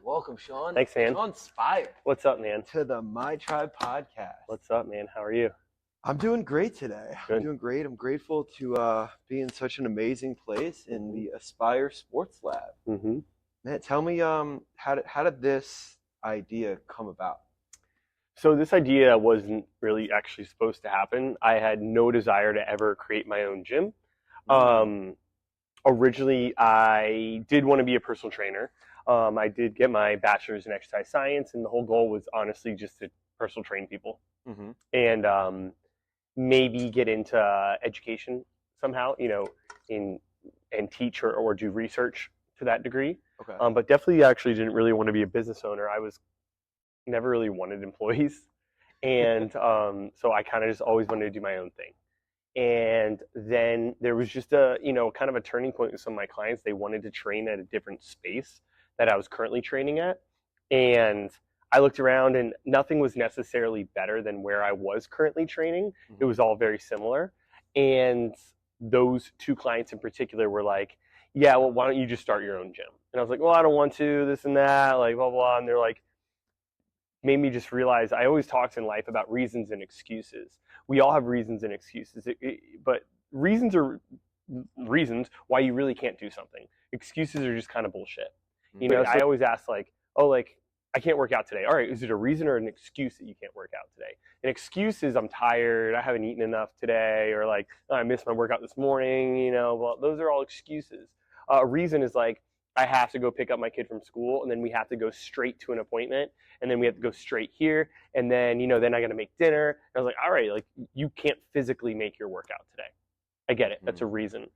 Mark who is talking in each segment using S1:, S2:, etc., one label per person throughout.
S1: Welcome, Sean.
S2: Thanks, man.
S1: Sean Spire.
S2: What's up, man?
S1: To the My Tribe podcast.
S2: What's up, man? How are you?
S1: I'm doing great today.
S2: Good.
S1: I'm doing great. I'm grateful to be in such an amazing place in the Aspire Sports Lab.
S2: Mm-hmm.
S1: Man, tell me, how did this idea come about?
S2: So this idea wasn't really actually supposed to happen. I had no desire to ever create my own gym. Originally, I did want to be a personal trainer. I did get my bachelor's in exercise science, and the whole goal was honestly just to personal train people and maybe get into education somehow, and teach or do research to that degree.
S1: Okay.
S2: But definitely actually didn't really want to be a business owner. I was never really wanted employees. And so I kind of just always wanted to do my own thing. And then there was just a, kind of a turning point with some of my clients. They wanted to train at a different space that I was currently training at. And I looked around and nothing was necessarily better than where I was currently training. It was all very similar. And those two clients in particular were like, yeah, well, why don't you just start your own gym? And I was like, well, I don't want to, this and that, like, blah, blah. And they're like, made me just realize I always talked in life about reasons and excuses. We all have reasons and excuses, but reasons are reasons why you really can't do something. Excuses are just kind of bullshit. I always ask like, I can't work out today. All right, is it a reason or an excuse that you can't work out today? An excuse is I'm tired, I haven't eaten enough today, or like, oh, I missed my workout this morning, well, those are all excuses. A reason is like, I have to go pick up my kid from school, and then we have to go straight to an appointment, and then we have to go straight here, and then, then I got to make dinner. And I was like, all right, like, you can't physically make your workout today. I get it. That's a reason.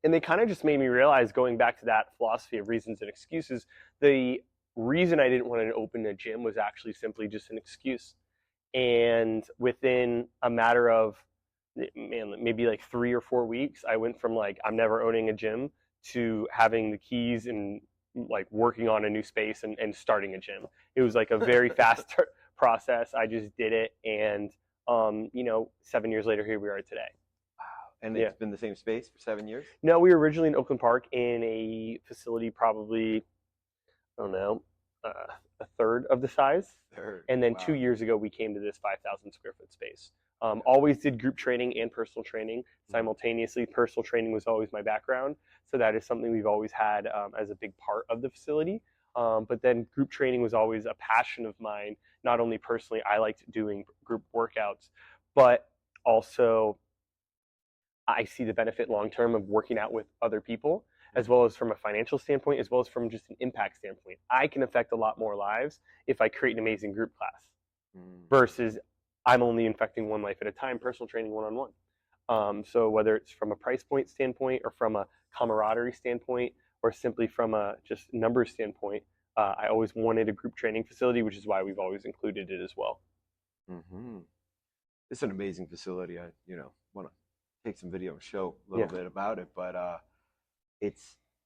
S2: And they kind of just made me realize, going back to that philosophy of reasons and excuses, the reason I didn't want to open a gym was actually simply just an excuse. And within a matter of, maybe like 3 or 4 weeks, I went from like, I'm never owning a gym to having the keys and like working on a new space and starting a gym. It was like a very fast process. I just did it. And, 7 years later, here we are today.
S1: And it's been the same space for 7 years?
S2: No, we were originally in Oakland Park in a facility probably, I don't know, a third of the size. And then 2 years ago, we came to this 5,000 square foot space. Always did group training and personal training simultaneously. Personal training was always my background. So that is something we've always had as a big part of the facility. But then group training was always a passion of mine. Not only personally, I liked doing group workouts, but also I see the benefit long-term of working out with other people, as well as from a financial standpoint, as well as from just an impact standpoint. I can affect a lot more lives if I create an amazing group class versus I'm only infecting one life at a time, personal training one-on-one. So whether it's from a price point standpoint or from a camaraderie standpoint or simply from a just numbers standpoint, I always wanted a group training facility, which is why we've always included it as well.
S1: It's an amazing facility. I want to take some video and show a little bit about it, but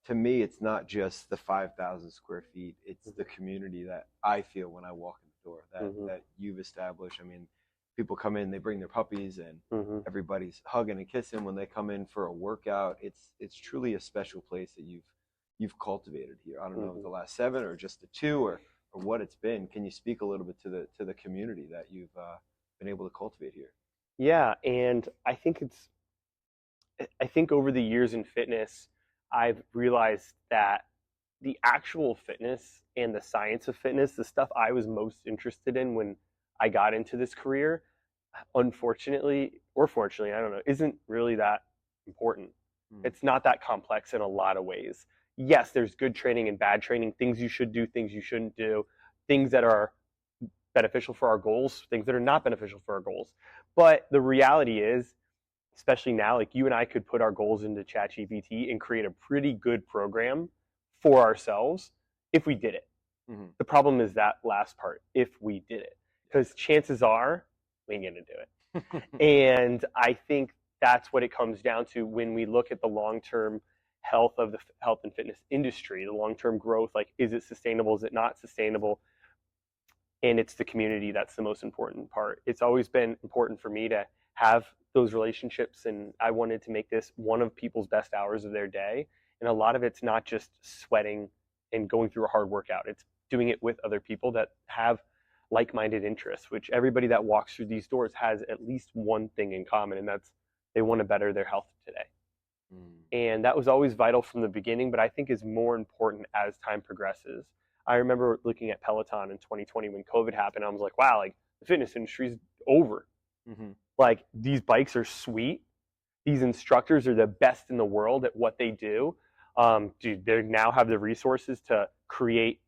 S1: to me, it's not just the 5,000 square feet. It's the community that I feel when I walk in the door that you've established. I mean, people come in, they bring their puppies, and everybody's hugging and kissing when they come in for a workout. It's truly a special place that you've cultivated here. I don't know if the last 7 or just the 2 or what it's been. Can you speak a little bit to the community that you've been able to cultivate here?
S2: Yeah, and I think over the years in fitness, I've realized that the actual fitness and the science of fitness, the stuff I was most interested in when I got into this career, unfortunately, or fortunately, I don't know, isn't really that important. It's not that complex in a lot of ways. Yes, there's good training and bad training, things you should do, things you shouldn't do, things that are beneficial for our goals, things that are not beneficial for our goals. But the reality is, especially now, like you and I could put our goals into ChatGPT and create a pretty good program for ourselves if we did it. The problem is that last part, if we did it, because chances are we ain't gonna do it. And I think that's what it comes down to when we look at the long-term health of the health and fitness industry, the long-term growth, like, is it sustainable, is it not sustainable? And it's the community that's the most important part. It's always been important for me to have those relationships, and I wanted to make this one of people's best hours of their day. And a lot of it's not just sweating and going through a hard workout. It's doing it with other people that have like-minded interests, which everybody that walks through these doors has at least one thing in common, and that's they want to better their health today. And that was always vital from the beginning, but I think is more important as time progresses. I remember looking at Peloton in 2020 when COVID happened. I was like, wow, like the fitness industry's over. Like these bikes are sweet. These instructors are the best in the world at what they do. Dude, they now have the resources to create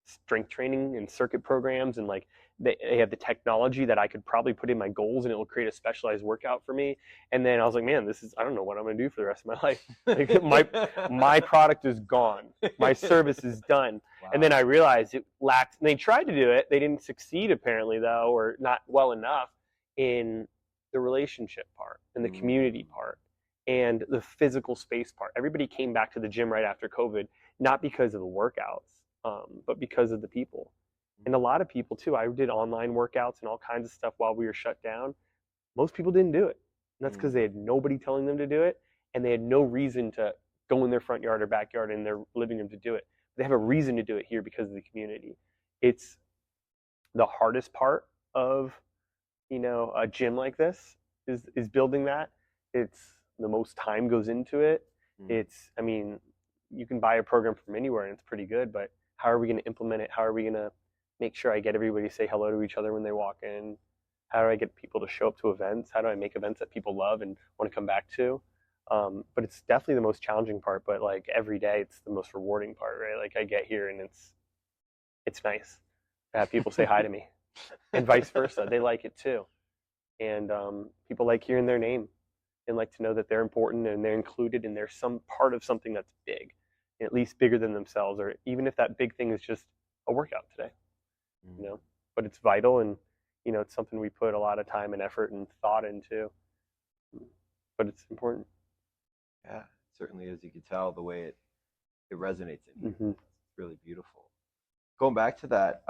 S2: strength training and circuit programs, and like they have the technology that I could probably put in my goals and it will create a specialized workout for me. And then I was like, man, I don't know what I'm going to do for the rest of my life. Like, my product is gone. My service is done. Wow. And then I realized it lacked, and they tried to do it. They didn't succeed apparently though, or not well enough in the relationship part and the community part and the physical space part. Everybody came back to the gym right after COVID, not because of the workouts, but because of the people. And a lot of people too, I did online workouts and all kinds of stuff while we were shut down. Most people didn't do it. And that's because they had nobody telling them to do it, and they had no reason to go in their front yard or backyard in their living room to do it. They have a reason to do it here because of the community. It's the hardest part of, a gym like this is building that. It's the most time goes into it. You can buy a program from anywhere and it's pretty good, but how are we going to implement it? How are we going to make sure I get everybody to say hello to each other when they walk in? How do I get people to show up to events? How do I make events that people love and want to come back to? But it's definitely the most challenging part, but like every day it's the most rewarding part, right? Like I get here and it's nice to have people say hi to me and vice versa. They like it too. And people like hearing their name and like to know that they're important and they're included and they're some part of something that's big, at least bigger than themselves, or even if that big thing is just a workout today, but it's vital, and it's something we put a lot of time and effort and thought into, but it's important.
S1: Yeah, it certainly is. You can tell the way it resonates in you. It's really beautiful. Going back to that,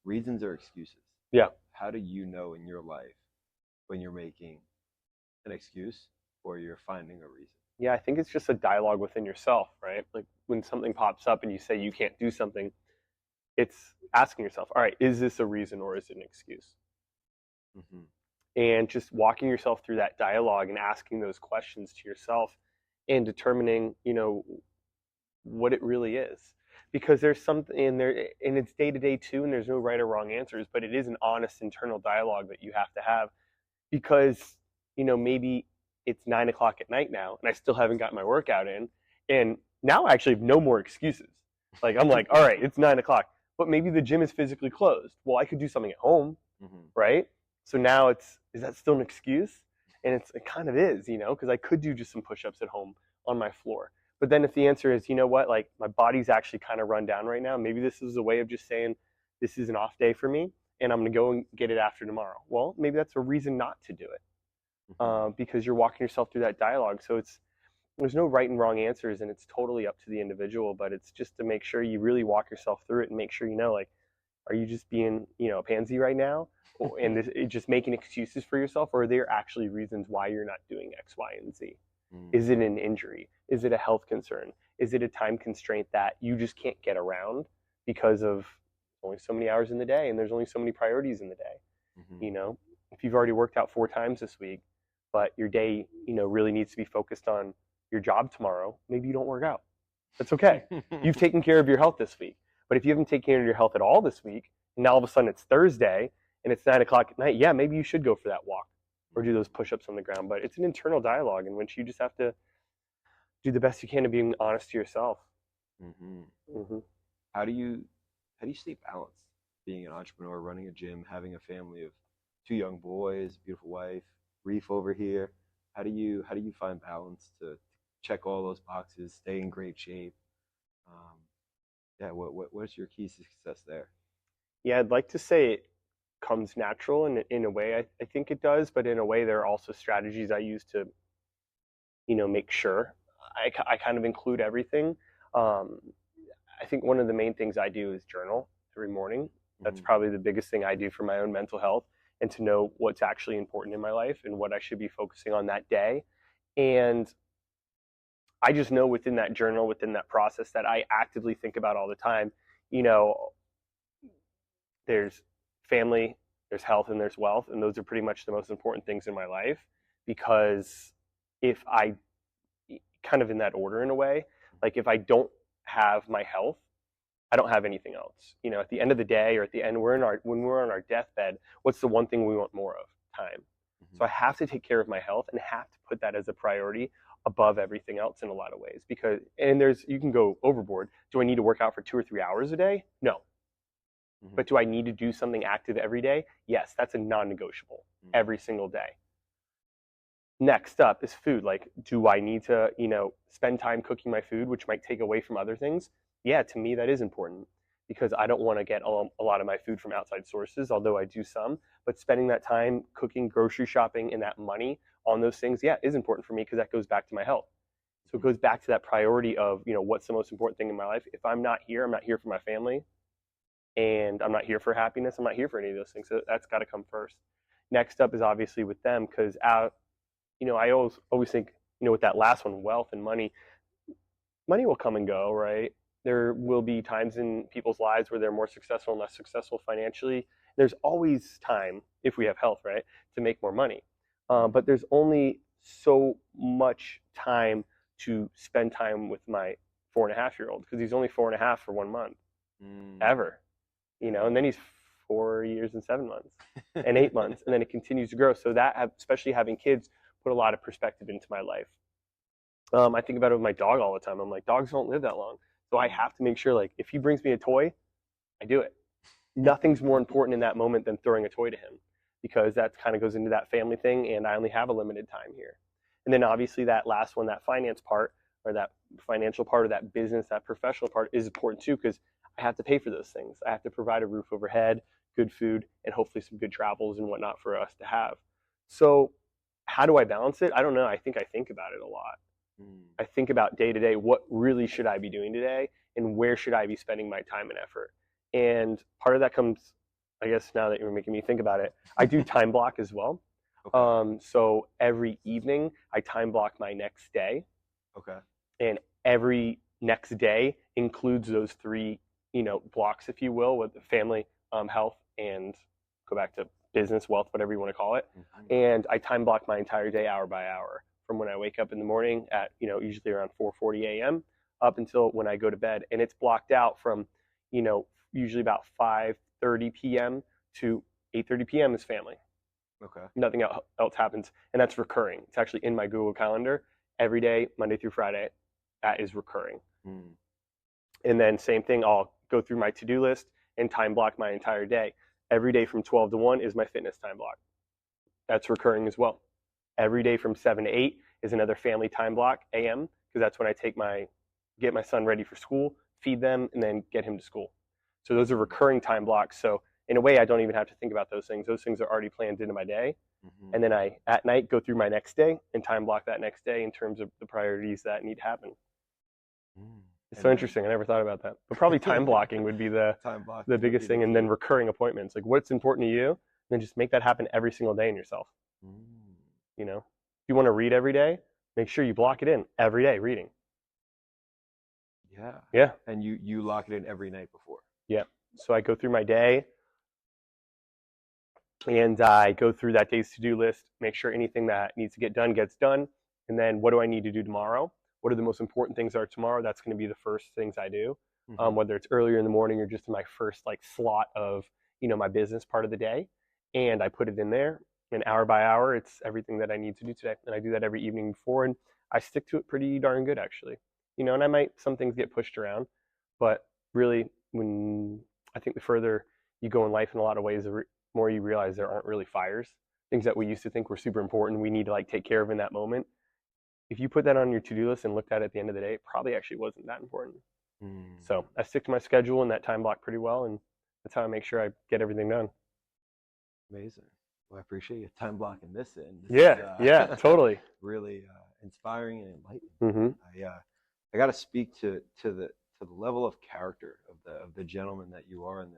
S1: reasons or excuses.
S2: Yeah.
S1: How do you know in your life when you're making an excuse or you're finding a reason?
S2: Yeah, I think it's just a dialogue within yourself, right? Like when something pops up and you say you can't do something, it's asking yourself, all right, is this a reason or is it an excuse? And just walking yourself through that dialogue and asking those questions to yourself and determining, what it really is. Because there's something in there, and it's day to day too, and there's no right or wrong answers, but it is an honest internal dialogue that you have to have, because, maybe it's 9 o'clock at night now and I still haven't got my workout in. And now I actually have no more excuses. Like, I'm like, all right, it's 9 o'clock, but maybe the gym is physically closed. Well, I could do something at home, right? So now is that still an excuse? And it kind of is, because I could do just some push-ups at home on my floor. But then if the answer is, like my body's actually kind of run down right now, maybe this is a way of just saying, this is an off day for me and I'm going to go and get it after tomorrow. Well, maybe that's a reason not to do it, because you're walking yourself through that dialogue. So there's no right and wrong answers, and it's totally up to the individual, but it's just to make sure you really walk yourself through it and make sure, are you just being, a pansy right now? And just making excuses for yourself, or are there actually reasons why you're not doing X, Y, and Z? Is it an injury? Is it a health concern? Is it a time constraint that you just can't get around because of only so many hours in the day and there's only so many priorities in the day? If you've already worked out 4 times this week, but your day, really needs to be focused on your job tomorrow, maybe you don't work out. That's okay. You've taken care of your health this week. But if you haven't taken care of your health at all this week, and now all of a sudden it's Thursday and it's 9 o'clock at night, yeah, maybe you should go for that walk or do those push-ups on the ground. But it's an internal dialogue in which you just have to do the best you can to being honest to yourself.
S1: How do you stay balanced being an entrepreneur, running a gym, having a family of 2 young boys, beautiful wife, Reef over here? How do you find balance to check all those boxes, stay in great shape? What's your key to success there?
S2: Yeah, I'd like to say it comes natural, and in a way I think it does, but in a way there are also strategies I use to make sure I kind of include everything. I think one of the main things I do is journal every morning. That's probably the biggest thing I do for my own mental health, and to know what's actually important in my life and what I should be focusing on that day. And I just know within that journal, within that process, that I actively think about all the time. You know, there's family, there's health, and there's wealth, and those are pretty much the most important things in my life. Because if I, kind of in that order in a way, like if I don't have my health, I don't have anything else. You know, at the end of the day, or at the end, when we're on our deathbed, what's the one thing we want more of? Time. So I have to take care of my health and have to put that as a priority above everything else in a lot of ways. Because, and you can go overboard. Do I need to work out for 2 or 3 hours a day? No. But do I need to do something active every day? Yes, that's a non-negotiable every single day. Next up is food. Like, do I need to, spend time cooking my food, which might take away from other things? Yeah, to me, that is important, because I don't want to get a lot of my food from outside sources, although I do some. But spending that time cooking, grocery shopping, and that money on those things, yeah, is important for me, because that goes back to my health. So it goes back to that priority of, what's the most important thing in my life? If I'm not here for my family, and I'm not here for happiness, I'm not here for any of those things. So that's got to come first. Next up is obviously with them, because I always think, with that last one, wealth and money will come and go, right? There will be times in people's lives where they're more successful and less successful financially. There's always time, if we have health, right, to make more money. But there's only so much time to spend time with my 4.5-year-old, because he's only 4.5 for 1 month, ever, and then he's 4 years and 7 months and 8 months, and then it continues to grow. So that, especially having kids, put a lot of perspective into my life. I think about it with my dog all the time. I'm like, dogs don't live that long. So I have to make sure, like, if he brings me a toy, I do it. Nothing's more important in that moment than throwing a toy to him, because that kind of goes into that family thing, and I only have a limited time here. And then obviously that last one, that finance part, or that financial part, or that business, that professional part, is important too, because I have to pay for those things. I have to provide a roof overhead, good food, and hopefully some good travels and whatnot for us to have. So how do I balance it? I don't know. I think about it a lot. I think about day to day, what really should I be doing today, and where should I be spending my time and effort? And part of that comes, I guess, now that you're making me think about it, I do time block as well. Okay. So every evening I time block my next day. Okay. And every next day includes those 3, blocks, if you will, with the family, health, and go back to business, wealth, whatever you want to call it. And I time block my entire day, hour by hour, from when I wake up in the morning at, usually around 4:40 a.m. up until when I go to bed. And it's blocked out from, usually about 5:30 p.m. to 8:30 p.m. is family. Okay. Nothing else happens. And that's recurring. It's actually in my Google Calendar every day, Monday through Friday. That is recurring. And then same thing, I'll go through my to-do list and time block my entire day. Every day from 12 to 1 is my fitness time block. That's recurring as well. Every day from 7 to 8 is another family time block, AM, because that's when I get my son ready for school, feed them, and then get him to school. So those are recurring time blocks. So in a way, I don't even have to think about those things. Those things are already planned into my day. And then I, at night, go through my next day and time block that next day in terms of the priorities that need to happen. It's so interesting. I never thought about that. But probably time blocking would be the biggest thing. And then recurring appointments. Like, what's important to you? And then just make that happen every single day in yourself. If you want to read every day, make sure you block it in every day, reading. Yeah.
S1: And you lock it in every night before.
S2: Yeah. So I go through my day, and I go through that day's to-do list, make sure anything that needs to get done gets done. And then what do I need to do tomorrow? What are the most important things are tomorrow? That's going to be the first things I do, whether it's earlier in the morning or just in my first slot of, my business part of the day. And I put it in there, and hour by hour, it's everything that I need to do today. And I do that every evening before, and I stick to it pretty darn good, actually. And some things get pushed around, but really, I think the further you go in life, in a lot of ways, the more you realize there aren't really fires. Things that we used to think were super important, we need to take care of in that moment. If you put that on your to-do list and looked at it at the end of the day, it probably actually wasn't that important. So I stick to my schedule and that time block pretty well, and that's how I make sure I get everything done.
S1: Amazing. Well, I appreciate you time blocking this in.
S2: Yeah, totally.
S1: Really inspiring and enlightening. I got to speak to the level of character of the gentleman that you are, and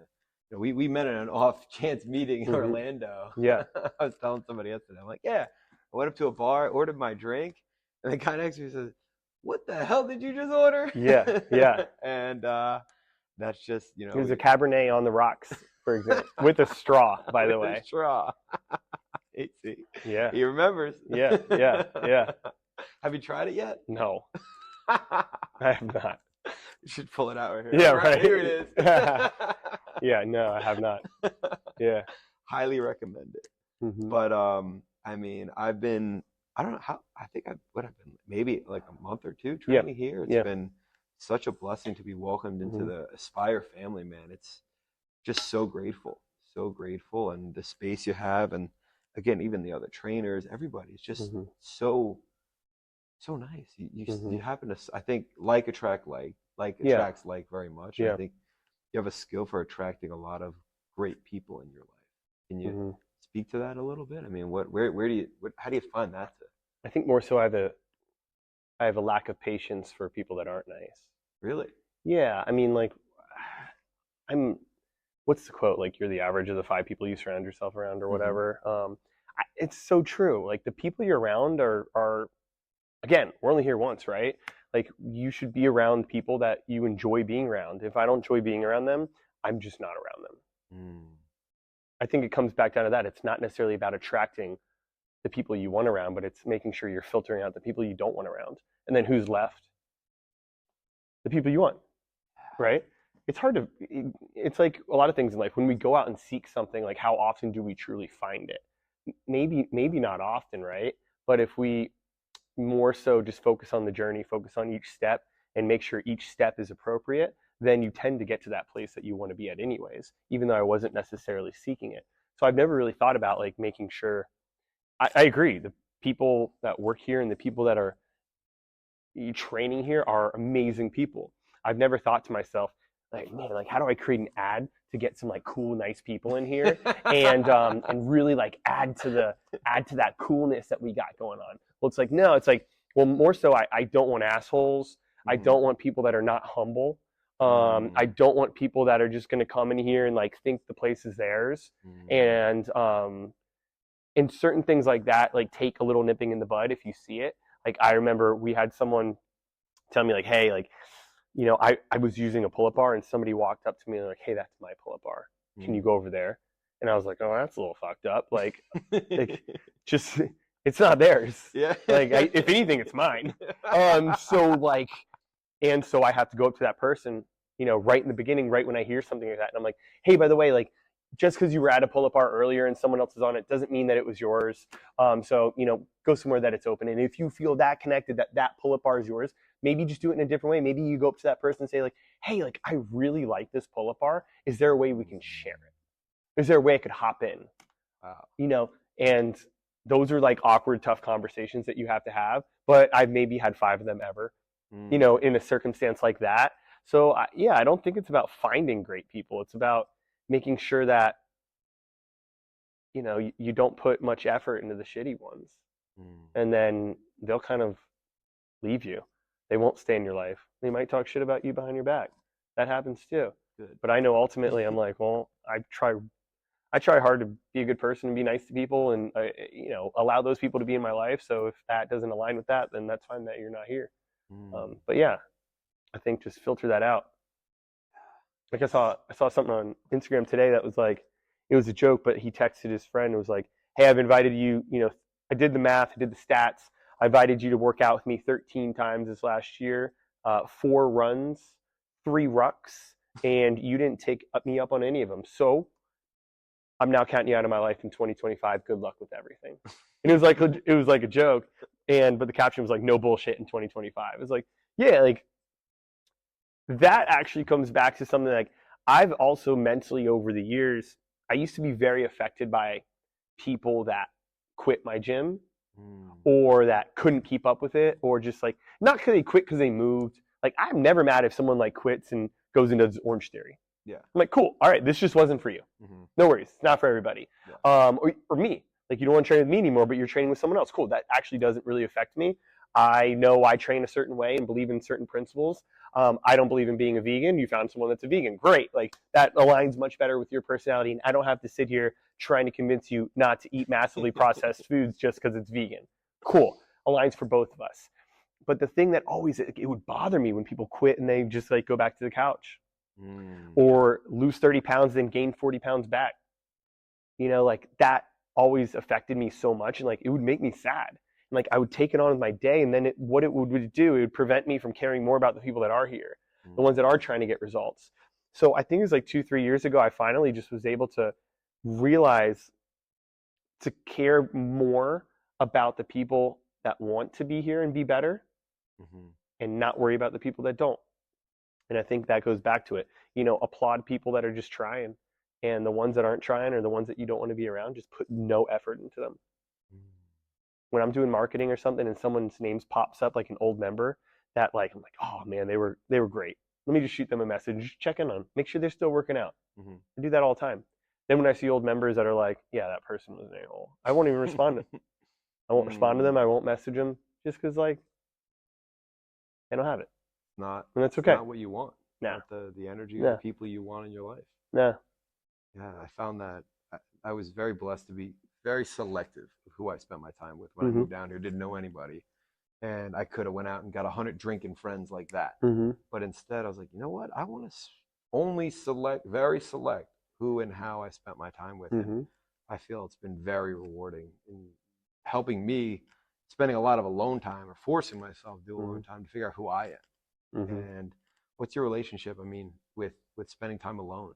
S1: we met in an off chance meeting in Orlando.
S2: Yeah.
S1: I was telling somebody yesterday. I'm like, I went up to a bar, ordered my drink, and the guy next to me says, what the hell did you just order?
S2: Yeah.
S1: And that's just, you know.
S2: It was a Cabernet on the rocks, for example, with a straw, by the way.
S1: A straw. See,
S2: yeah.
S1: He remembers.
S2: Yeah.
S1: Have you tried it yet?
S2: No. I have not.
S1: You should pull it out right here.
S2: Yeah, right.
S1: Here it is.
S2: Yeah, no, I have not. Yeah.
S1: Highly recommend it.
S2: Mm-hmm.
S1: But I mean, I don't know how, I've been maybe like a month or two training here. It's been such a blessing to be welcomed into the Aspire family, man. It's just so grateful. And the space you have, and again, even the other trainers, everybody's just so nice. You happen to, I think, like attracts like very much.
S2: Yeah.
S1: I think you have a skill for attracting a lot of great people in your life. Can you speak to that a little bit? I mean, how do you find that?
S2: I think more so I have a lack of patience for people that aren't nice.
S1: Really?
S2: Yeah, I mean, like, what's the quote? Like, you're the average of the 5 people you surround yourself around, or whatever. It's so true. Like, the people you're around are again, we're only here once, right? Like, you should be around people that you enjoy being around. If I don't enjoy being around them, I'm just not around them. I think it comes back down to that. It's not necessarily about attracting the people you want around, but it's making sure you're filtering out the people you don't want around. And then who's left? The people you want, right? It's hard to, it's like a lot of things in life. When we go out and seek something, like, how often do we truly find it? Maybe not often, right? But if we more so just focus on the journey, focus on each step, and make sure each step is appropriate, then you tend to get to that place that you want to be at anyways, even though I wasn't necessarily seeking it. So I've never really thought about, like, making sure, I agree, the people that work here and the people that are training here are amazing people. I've never thought to myself, like, man, like, how do I create an ad to get some, like, cool, nice people in here and really, like, add to that coolness that we got going on? Well, it's like, no, it's like, well, more so I don't want assholes. I don't want people that are not humble. I don't want people that are just going to come in here and, like, think the place is theirs. And certain things like that, like, take a little nipping in the bud if you see it. Like, I remember we had someone tell me, like, hey, like, you know, I was using a pull-up bar and somebody walked up to me and like, hey, that's my pull-up bar. Can you go over there? And I was like, oh, that's a little fucked up. Like just, it's not theirs.
S1: Yeah.
S2: Like, if anything, it's mine. So I have to go up to that person, you know, right in the beginning, right when I hear something like that. And I'm like, hey, by the way, like, just because you were at a pull-up bar earlier and someone else is on it doesn't mean that it was yours. So, you know, go somewhere that it's open. And if you feel that connected, that pull-up bar is yours, maybe just do it in a different way. Maybe you go up to that person and say, like, hey, like, I really like this pull-up bar. Is there a way we can share it? Is there a way I could hop in?
S1: Wow.
S2: You know, and those are, like, awkward, tough conversations that you have to have. But I've maybe had 5 of them ever, you know, in a circumstance like that. So, I don't think it's about finding great people. It's about making sure that, you know, you don't put much effort into the shitty ones. And then they'll kind of leave you. They won't stay in your life. They might talk shit about you behind your back. That happens too.
S1: Good.
S2: But I know ultimately I'm like, well, I try hard to be a good person and be nice to people and, you know, allow those people to be in my life. So if that doesn't align with that, then that's fine that you're not here. But yeah, I think just filter that out. Like, I saw something on Instagram today that was like, it was a joke, but he texted his friend and was like, hey, I've invited you, you know, I did the math, I did the stats. I invited you to work out with me 13 times this last year, 4 runs, 3 rucks, and you didn't take me up on any of them. So I'm now counting you out of my life in 2025. Good luck with everything. And it was like a joke. But the caption was like, no bullshit in 2025. It was like, yeah, like, that actually comes back to something like, I've also mentally over the years, I used to be very affected by people that quit my gym or that couldn't keep up with it, or just, like, not because they quit because they moved. Like, I'm never mad if someone, like, quits and goes into Orange Theory.
S1: Yeah.
S2: I'm like, cool. All right. This just wasn't for you. No worries. It's not for everybody. Yeah. Or me, like, you don't want to train with me anymore, but you're training with someone else. Cool. That actually doesn't really affect me. I know I train a certain way and believe in certain principles. I don't believe in being a vegan. You found someone that's a vegan. Great. Like, that aligns much better with your personality. And I don't have to sit here trying to convince you not to eat massively processed foods just because it's vegan. Cool. Aligns for both of us. but the thing that always, it would bother me when people quit and they just like go back to the couch or lose 30 pounds, then gain 40 pounds back. Like that always affected me so much, and like it would make me sad. And like I would take it on with my day, and then what it would do, it would prevent me from caring more about the people that are here, the ones that are trying to get results. So I think it was like 2-3 years ago, I finally just was able to realize to care more about the people that want to be here and be better, and not worry about the people that don't. And I think that goes back to it. Applaud people that are just trying, and the ones that aren't trying or the ones that you don't want to be around, just put no effort into them. When I'm doing marketing or something and someone's names pops up, like an old member, that like I'm like, oh man, they were great. Let me just shoot them a message, just check in on, make sure they're still working out. I do that all the time. Then when I see old members that are like, yeah, that person was an a-hole, I won't even respond to them. I won't respond to them. I won't message them, just because like they don't have it.
S1: And
S2: that's okay.
S1: It's not what you want.
S2: Nah.
S1: Not the energy or the people you want in your life.
S2: Nah.
S1: Yeah, I found that I was very blessed to be very selective of who I spent my time with when I moved down here. Didn't know anybody, and I could have went out and got 100 drinking friends like that. But instead, I was like, you know what? I want to only very select who and how I spent my time with. And I feel it's been very rewarding in helping me, spending a lot of alone time or forcing myself to do alone time to figure out who I am. And what's your relationship, with spending time alone?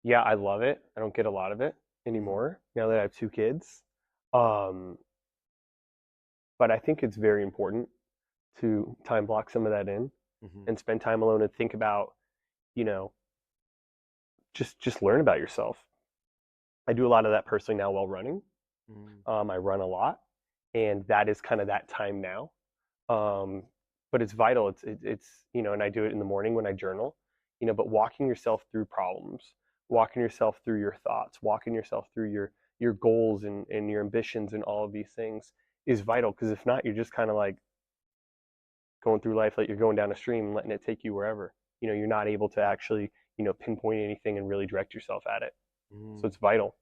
S2: Yeah, I love it. I don't get a lot of it anymore now that I have 2 kids. But I think it's very important to time block some of that in and spend time alone and think about, just learn about yourself. I do a lot of that personally now while running. I run a lot, and that is kind of that time now. But it's vital. It's and I do it in the morning when I journal, but walking yourself through problems, walking yourself through your thoughts, walking yourself through your goals and your ambitions and all of these things is vital, because if not, you're just kind of like going through life like you're going down a stream and letting it take you wherever. You're not able to actually, pinpoint anything and really direct yourself at it. So it's vital.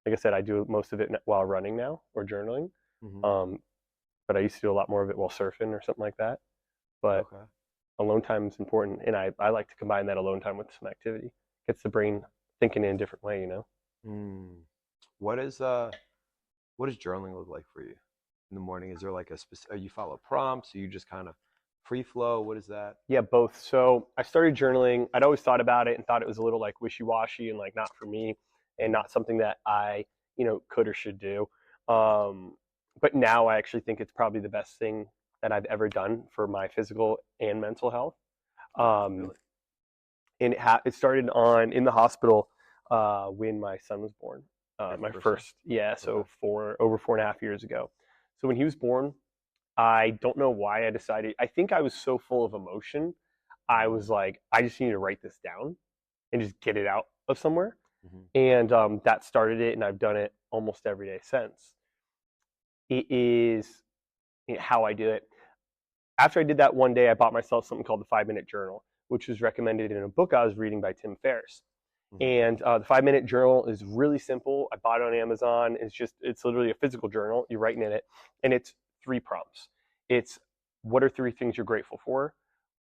S2: Like I said, I do most of it while running now or journaling. But I used to do a lot more of it while surfing or something like that. But alone time is important, and I like to combine that alone time with some activity. Gets the brain thinking in a different way,
S1: What does journaling look like for you in the morning? Is there like you follow prompts, or you just kind of free flow? What is that?
S2: Yeah, both. So I started journaling. I'd always thought about it and thought it was a little like wishy-washy and like not for me and not something that I, could or should do. But now I actually think it's probably the best thing that I've ever done for my physical and mental health. Really? And it started in the hospital when my son was born. My first, so over 4.5 years ago. So when he was born, I don't know why I decided. I think I was so full of emotion. I was like, I just need to write this down and just get it out of somewhere. And that started it, and I've done it almost every day since. It is how I do it. After I did that one day, I bought myself something called the 5-Minute Journal, which was recommended in a book I was reading by Tim Ferriss. And the 5-Minute Journal is really simple. I bought it on Amazon. It's literally a physical journal. You're writing in it, and it's 3 prompts. It's what are 3 things you're grateful for?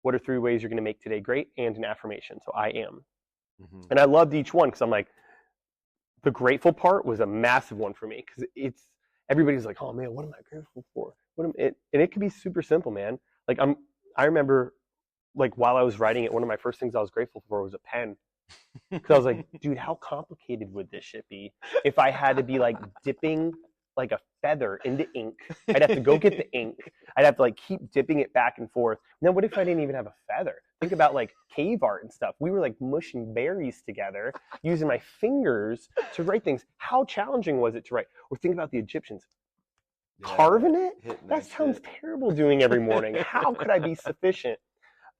S2: What are 3 ways you're going to make today great? And an affirmation. So I am. And I loved each one, because I'm like, the grateful part was a massive one for me, because everybody's like, oh man, what am I grateful for? And it could be super simple, man. Like I remember, like while I was writing it, one of my first things I was grateful for was a pen. Because I was like, dude, how complicated would this shit be if I had to be like dipping like a feather into ink? I'd have to go get the ink. I'd have to like keep dipping it back and forth. And then what if I didn't even have a feather? Think about like cave art and stuff. We were like mushing berries together, using my fingers to write things. How challenging was it to write? Or think about the Egyptians. Carving it? That sounds terrible doing every morning. How could I be sufficient?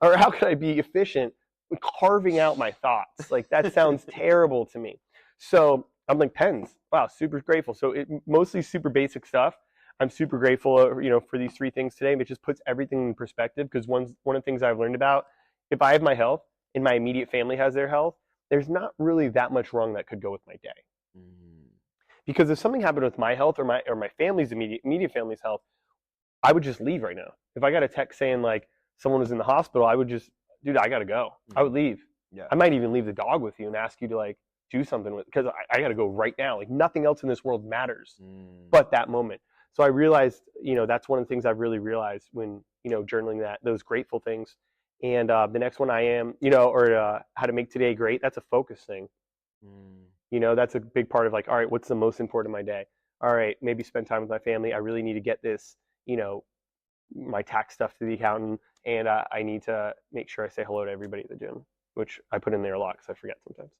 S2: Or how could I be efficient carving out my thoughts? Like that sounds terrible to me. So I'm like, pens. Wow, super grateful. So mostly super basic stuff. I'm super grateful, for these 3 things today. It just puts everything in perspective, because one of the things I've learned about, if I have my health and my immediate family has their health, there's not really that much wrong that could go with my day. Because if something happened with my health or my family's immediate family's health, I would just leave right now. If I got a text saying like someone was in the hospital, I would just, dude, I got to go. I would leave.
S1: Yeah.
S2: I might even leave the dog with you and ask you to like do something with, because I got to go right now. Like nothing else in this world matters but that moment. So I realized, that's one of the things I've really realized when, journaling those grateful things. And the next one I am, or how to make today great. That's a focus thing. That's a big part of like, all right, what's the most important in my day? All right, maybe spend time with my family. I really need to get this, my tax stuff to the accountant, and I need to make sure I say hello to everybody at the gym, which I put in there a lot because I forget sometimes.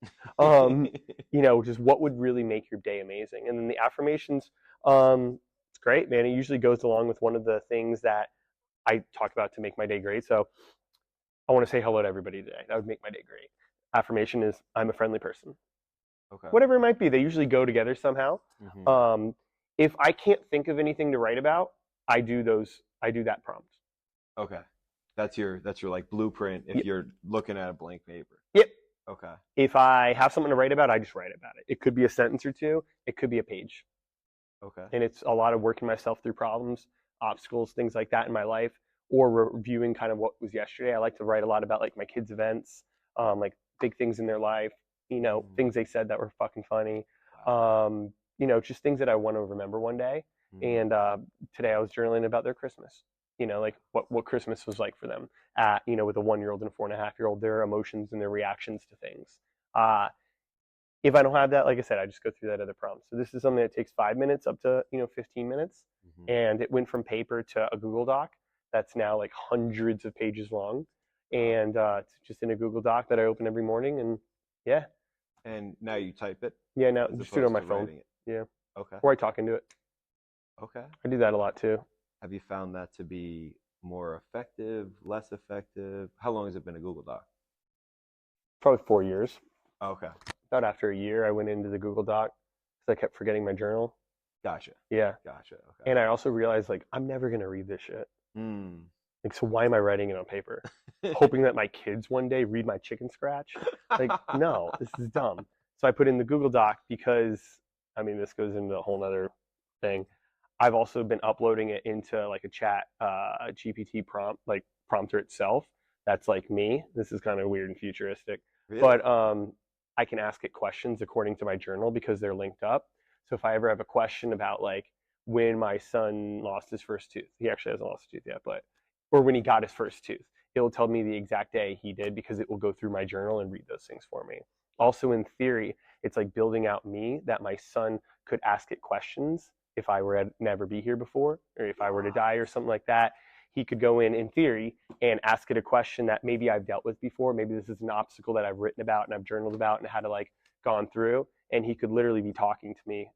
S2: Just what would really make your day amazing. And then the affirmations, it's great, man. It usually goes along with one of the things that I talk about to make my day great. So I want to say hello to everybody today. That would make my day great. Affirmation is I'm a friendly person.
S1: Okay.
S2: Whatever it might be, they usually go together somehow. If I can't think of anything to write about, I do that prompt.
S1: Okay. That's your like blueprint if you're looking at a blank paper.
S2: Yep.
S1: Okay.
S2: If I have something to write about, I just write about it. It could be a sentence or two. It could be a page.
S1: Okay.
S2: And it's a lot of working myself through problems, obstacles, things like that in my life, or reviewing kind of what was yesterday. I like to write a lot about like my kids' events, like big things in their life, things they said that were fucking funny, just things that I want to remember one day. And today I was journaling about their Christmas, like what Christmas was like for them with a 1-year-old and a 4.5-year-old, their emotions and their reactions to things. If I don't have that, like I said, I just go through that other prompt. So this is something that takes 5 minutes up to 15 minutes, and it went from paper to a Google Doc that's now like hundreds of pages long, and it's just in a Google Doc that I open every morning, and yeah.
S1: And now you type it?
S2: Yeah, now just do it on my phone. Yeah.
S1: Okay.
S2: Or I talk into it.
S1: Okay.
S2: I do that a lot too.
S1: Have you found that to be more effective, less effective? How long has it been a Google Doc?
S2: Probably 4 years.
S1: Okay.
S2: About after a year, I went into the Google Doc because I kept forgetting my journal.
S1: Gotcha.
S2: Yeah.
S1: Gotcha. Okay.
S2: And I also realized like I'm never gonna read this shit. Like, so why am I writing it on paper? Hoping that my kids one day read my chicken scratch? Like, no, this is dumb. So I put in the Google Doc because, this goes into a whole nother thing. I've also been uploading it into like a chat GPT prompt, like prompter itself. That's like me. This is kind of weird and futuristic. Really? But I can ask it questions according to my journal because they're linked up. So if I ever have a question about like when my son lost his first tooth, he actually hasn't lost a tooth yet, or when he got his first tooth, it'll tell me the exact day he did because it will go through my journal and read those things for me. Also, in theory, it's like building out me that my son could ask it questions if I were to never be here before, or if I were to die or something like that. He could go in theory, and ask it a question that maybe I've dealt with before. Maybe this is an obstacle that I've written about and I've journaled about and had to like gone through, and he could literally be talking to me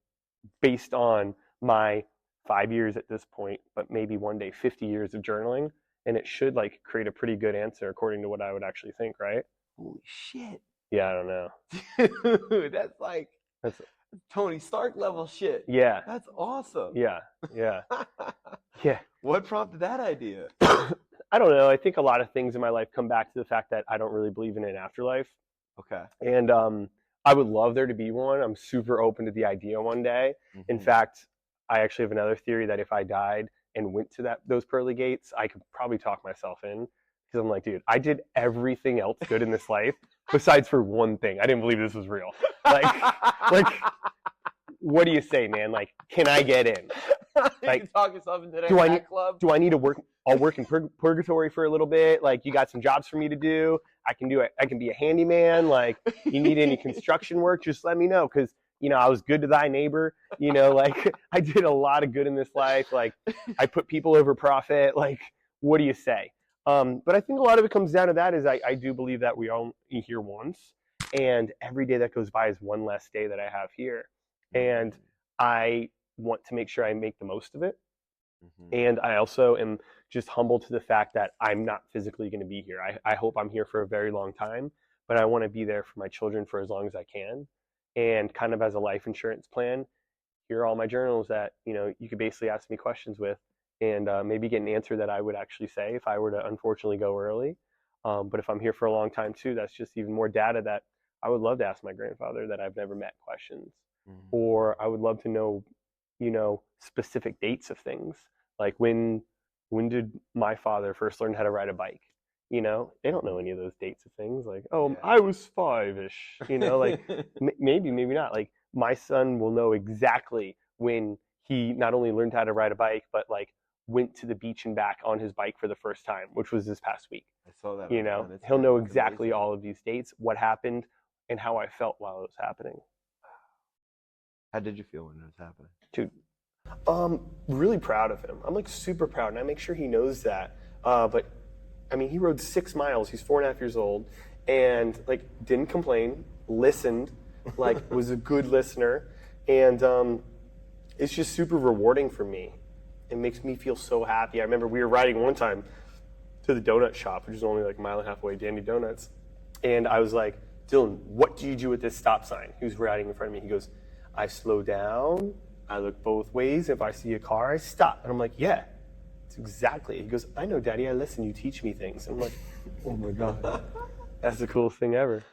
S2: based on my 5 years at this point, but maybe one day 50 years of journaling, and it should like create a pretty good answer according to what I would actually think, right?
S1: Holy shit.
S2: Yeah, I don't know.
S1: Dude, that's Tony Stark level shit.
S2: Yeah.
S1: That's awesome.
S2: Yeah. Yeah. Yeah.
S1: What prompted that idea?
S2: I don't know. I think a lot of things in my life come back to the fact that I don't really believe in an afterlife.
S1: Okay.
S2: And I would love there to be one. I'm super open to the idea one day. In fact, I actually have another theory that if I died and went to those pearly gates, I could probably talk myself in. Because I'm like, dude, I did everything else good in this life besides for one thing. I didn't believe this was real. Like, what do you say, man? Like, can I get in?
S1: Like, you can talk yourself into that club.
S2: Do I need to work? I'll work in purgatory for a little bit. Like, you got some jobs for me to do. I can do it. I can be a handyman. Like, you need any construction work? Just let me know. Because, I was good to thy neighbor. Like, I did a lot of good in this life. Like, I put people over profit. Like, what do you say? But I think a lot of it comes down to that is I do believe that we all here once, and every day that goes by is one less day that I have here. And I want to make sure I make the most of it. And I also am just humble to the fact that I'm not physically going to be here. I hope I'm here for a very long time, but I want to be there for my children for as long as I can. And kind of as a life insurance plan, here are all my journals that, you could basically ask me questions with, and maybe get an answer that I would actually say if I were to unfortunately go early. But if I'm here for a long time too, that's just even more data that I would love to ask my grandfather that I've never met questions. Or I would love to know, specific dates of things. Like when when did my father first learn how to ride a bike? You know, they don't know any of those dates of things. Like, oh,
S1: Yeah.
S2: I was 5-ish. You know, like maybe, maybe not. Like my son will know exactly when he not only learned how to ride a bike, but like went to the beach and back on his bike for the first time, which was this past week.
S1: I saw that.
S2: You know,
S1: On
S2: he'll know
S1: Instagram. It's
S2: exactly
S1: amazing.
S2: all of these dates, what happened, and how I felt while it was happening.
S1: How did you feel when it was happening?
S2: Dude, really proud of him. I'm like super proud, and I make sure he knows that. But I mean, he rode 6 miles. He's 4.5 years old, and like didn't complain, listened, like was a good listener, and it's just super rewarding for me. It makes me feel so happy. I remember we were riding one time to the donut shop, which is only like a mile and a half away, Dandy Donuts, and I was like, Dylan, what do you do at this stop sign? He was riding in front of me. He goes, I slow down, I look both ways. If I see a car, I stop. And I'm like, yeah, that's exactly. He goes, I know, Daddy, I listen. You teach me things. I'm like, oh my God, that's the coolest thing ever.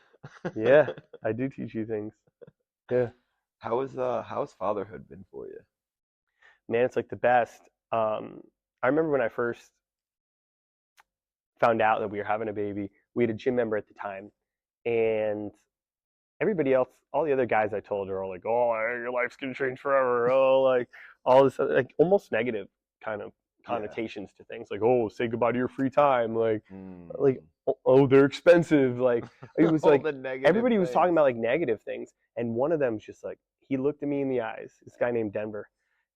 S2: Yeah, I do teach you things. Yeah.
S1: How's fatherhood been for you?
S2: Man, it's like the best. I remember when I first found out that we were having a baby, we had a gym member at the time, and everybody else, all the other guys I told are all like, "Oh, your life's gonna change forever." Oh, like all this, like almost negative kind of connotations to things, like, "Oh, say goodbye to your free time," like oh, they're expensive. Like it was
S1: All
S2: like
S1: the negative
S2: everybody was talking
S1: things.
S2: about like negative things, and one of them was just like he looked at me in the eyes. This guy named Denver,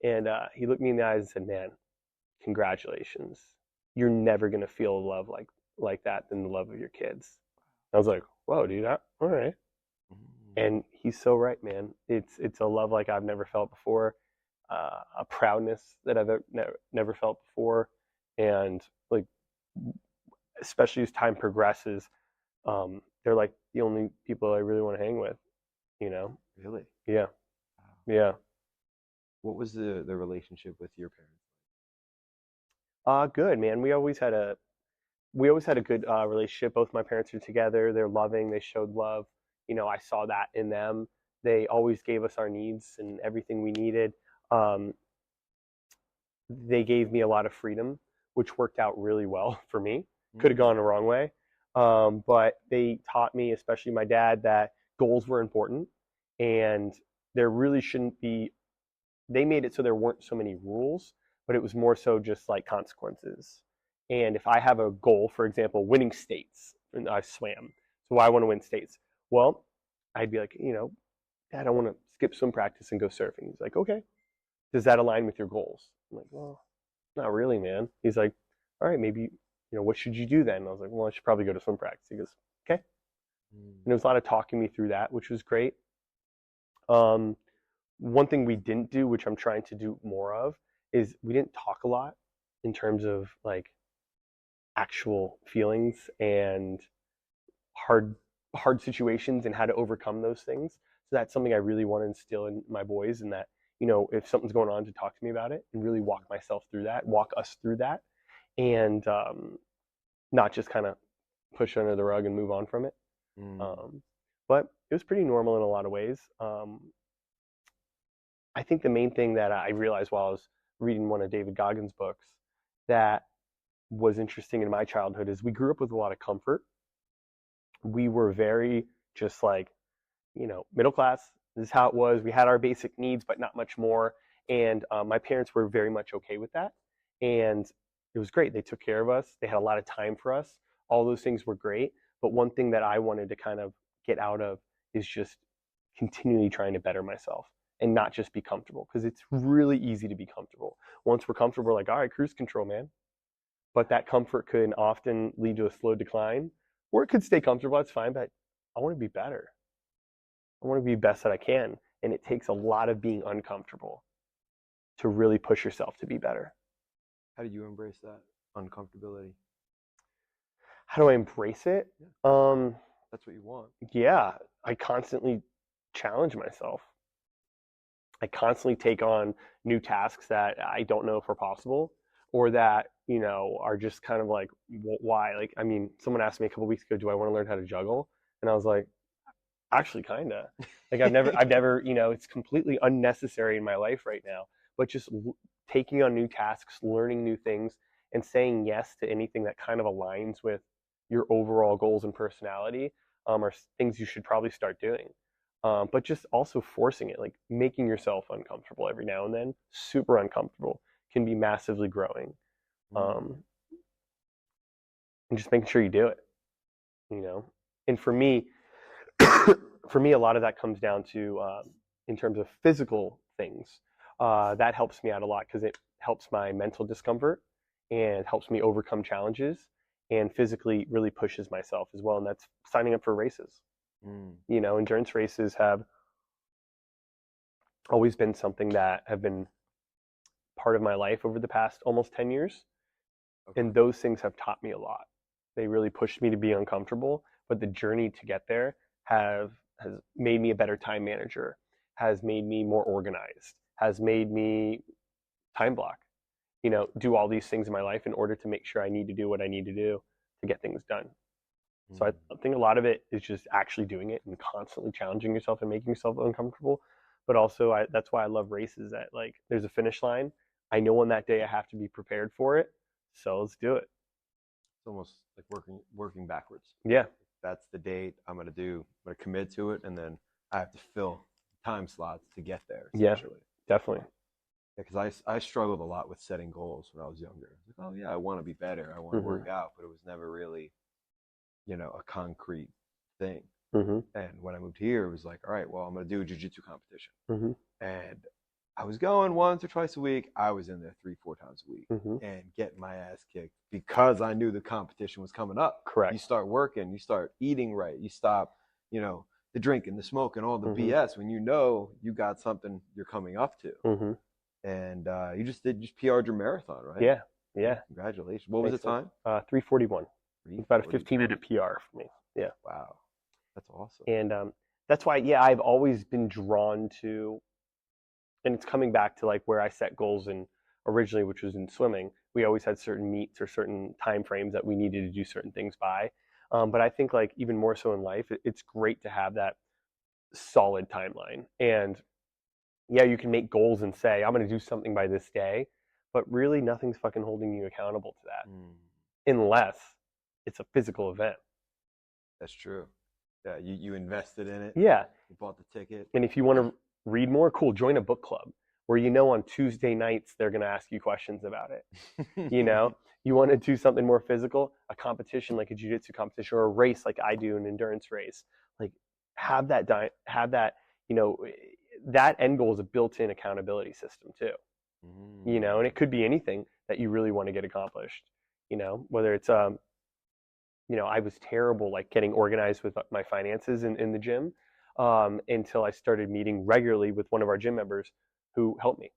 S2: and he looked me in the eyes and said, "Man, congratulations. You're never gonna feel love like that than the love of your kids." I was like, "Whoa, dude, all right." And he's so right, man. It's a love like I've never felt before, a proudness that I've never felt before, and like especially as time progresses, they're like the only people I really want to hang with, you know?
S1: Really?
S2: Yeah,
S1: Wow.
S2: yeah.
S1: What was the relationship with your parents?
S2: Good, man. We always had a good relationship. Both my parents are together. They're loving. They showed love. You know, I saw that in them. They always gave us our needs and everything we needed. Um, they gave me a lot of freedom, which worked out really well for me. Could have gone the wrong way. But they taught me, especially my dad, that goals were important and there really shouldn't be, they made it so there weren't so many rules, but it was more so just like consequences. And if I have a goal, for example, winning states, and I swam, so I want to win states. Well, I'd be like, you know, Dad, I want to skip swim practice and go surfing. He's like, okay. Does that align with your goals? I'm like, well, not really, man. He's like, all right, maybe, you know, what should you do then? And I was like, well, I should probably go to swim practice. He goes, okay. And there was a lot of talking me through that, which was great. One thing we didn't do, which I'm trying to do more of, is we didn't talk a lot in terms of like actual feelings and hard situations and how to overcome those things. So that's something I really want to instill in my boys, and that, you know, if something's going on, to talk to me about it and really walk myself through that, walk us through that, and not just kind of push it under the rug and move on from it. But it was pretty normal in a lot of ways. I think the main thing that I realized while I was reading one of David Goggins' books that was interesting in my childhood is we grew up with a lot of comfort. We were very just like, you know, middle class. This is how it was. We had our basic needs, but not much more. And my parents were very much okay with that. And it was great. They took care of us. They had a lot of time for us. All those things were great. But one thing that I wanted to kind of get out of is just continually trying to better myself and not just be comfortable, because it's really easy to be comfortable. Once we're comfortable, we're like, all right, cruise control, man. But that comfort could often lead to a slow decline, or it could stay comfortable. That's fine, but I want to be better. I want to be best that I can. And it takes a lot of being uncomfortable to really push yourself to be better.
S1: How do you embrace that uncomfortability?
S2: How do I embrace it?
S1: That's what you want.
S2: Yeah, I constantly challenge myself. I constantly take on new tasks that I don't know if are possible, or that, you know, are just kind of like, why? Like, I mean, someone asked me a couple weeks ago, do I want to learn how to juggle? And I was like, actually, kind of. Like, I've never, you know, it's completely unnecessary in my life right now, but just taking on new tasks, learning new things, and saying yes to anything that kind of aligns with your overall goals and personality are things you should probably start doing. But just also forcing it, like making yourself uncomfortable every now and then, super uncomfortable, can be massively growing. And just making sure you do it, you know? And for me, a lot of that comes down to, in terms of physical things, that helps me out a lot because it helps my mental discomfort and helps me overcome challenges, and physically really pushes myself as well. And that's signing up for races. You know, endurance races have always been something that have been part of my life over the past almost 10 years.
S1: Okay.
S2: And those things have taught me a lot. They really pushed me to be uncomfortable, but the journey to get there has made me a better time manager, has made me more organized, has made me time block, you know, do all these things in my life in order to make sure I need to do what I need to do to get things done. So I think a lot of it is just actually doing it and constantly challenging yourself and making yourself uncomfortable. But also, that's why I love races. That, like, there's a finish line. I know on that day I have to be prepared for it. So let's do it.
S1: It's almost like working backwards.
S2: Yeah.
S1: That's the date I'm gonna commit to it, and then I have to fill time slots to get there.
S2: Yeah, definitely.
S1: Yeah, because I struggled a lot with setting goals when I was younger. Like, oh yeah, I want to be better. I want to work out, but it was never really, you know, a concrete thing. And when I moved here, it was like, all right, well, I'm going to do a jiu-jitsu competition. And I was going once or twice a week. I was in there 3-4 times a week and getting my ass kicked because I knew the competition was coming up.
S2: Correct.
S1: You start working, you start eating right, you stop, you know, the drinking, the smoking, all the BS when you know you got something you're coming up to. And you just PR'd your marathon, right?
S2: Yeah, yeah.
S1: Congratulations. What was the time?
S2: 3:41. It's about a 15-minute PR for me. Yeah.
S1: Wow. That's awesome.
S2: And that's why, yeah, I've always been drawn to, and it's coming back to like where I set goals in originally, which was in swimming. We always had certain meets or certain time frames that we needed to do certain things by. But I think, like, even more so in life, it's great to have that solid timeline. And yeah, you can make goals and say, I'm going to do something by this day, but really nothing's fucking holding you accountable to that unless it's a physical event.
S1: That's true. Yeah, you invested in it.
S2: Yeah.
S1: You bought the ticket.
S2: And if you want to read more, cool, join a book club where, you know, on Tuesday nights they're going to ask you questions about it. You know, you want to do something more physical, a competition like a jiu-jitsu competition, or a race like I do, an endurance race. Like, have that, you know, that end goal is a built-in accountability system too. You know, and it could be anything that you really want to get accomplished. You know, whether it's you know, I was terrible like getting organized with my finances in the gym until I started meeting regularly with one of our gym members who helped me.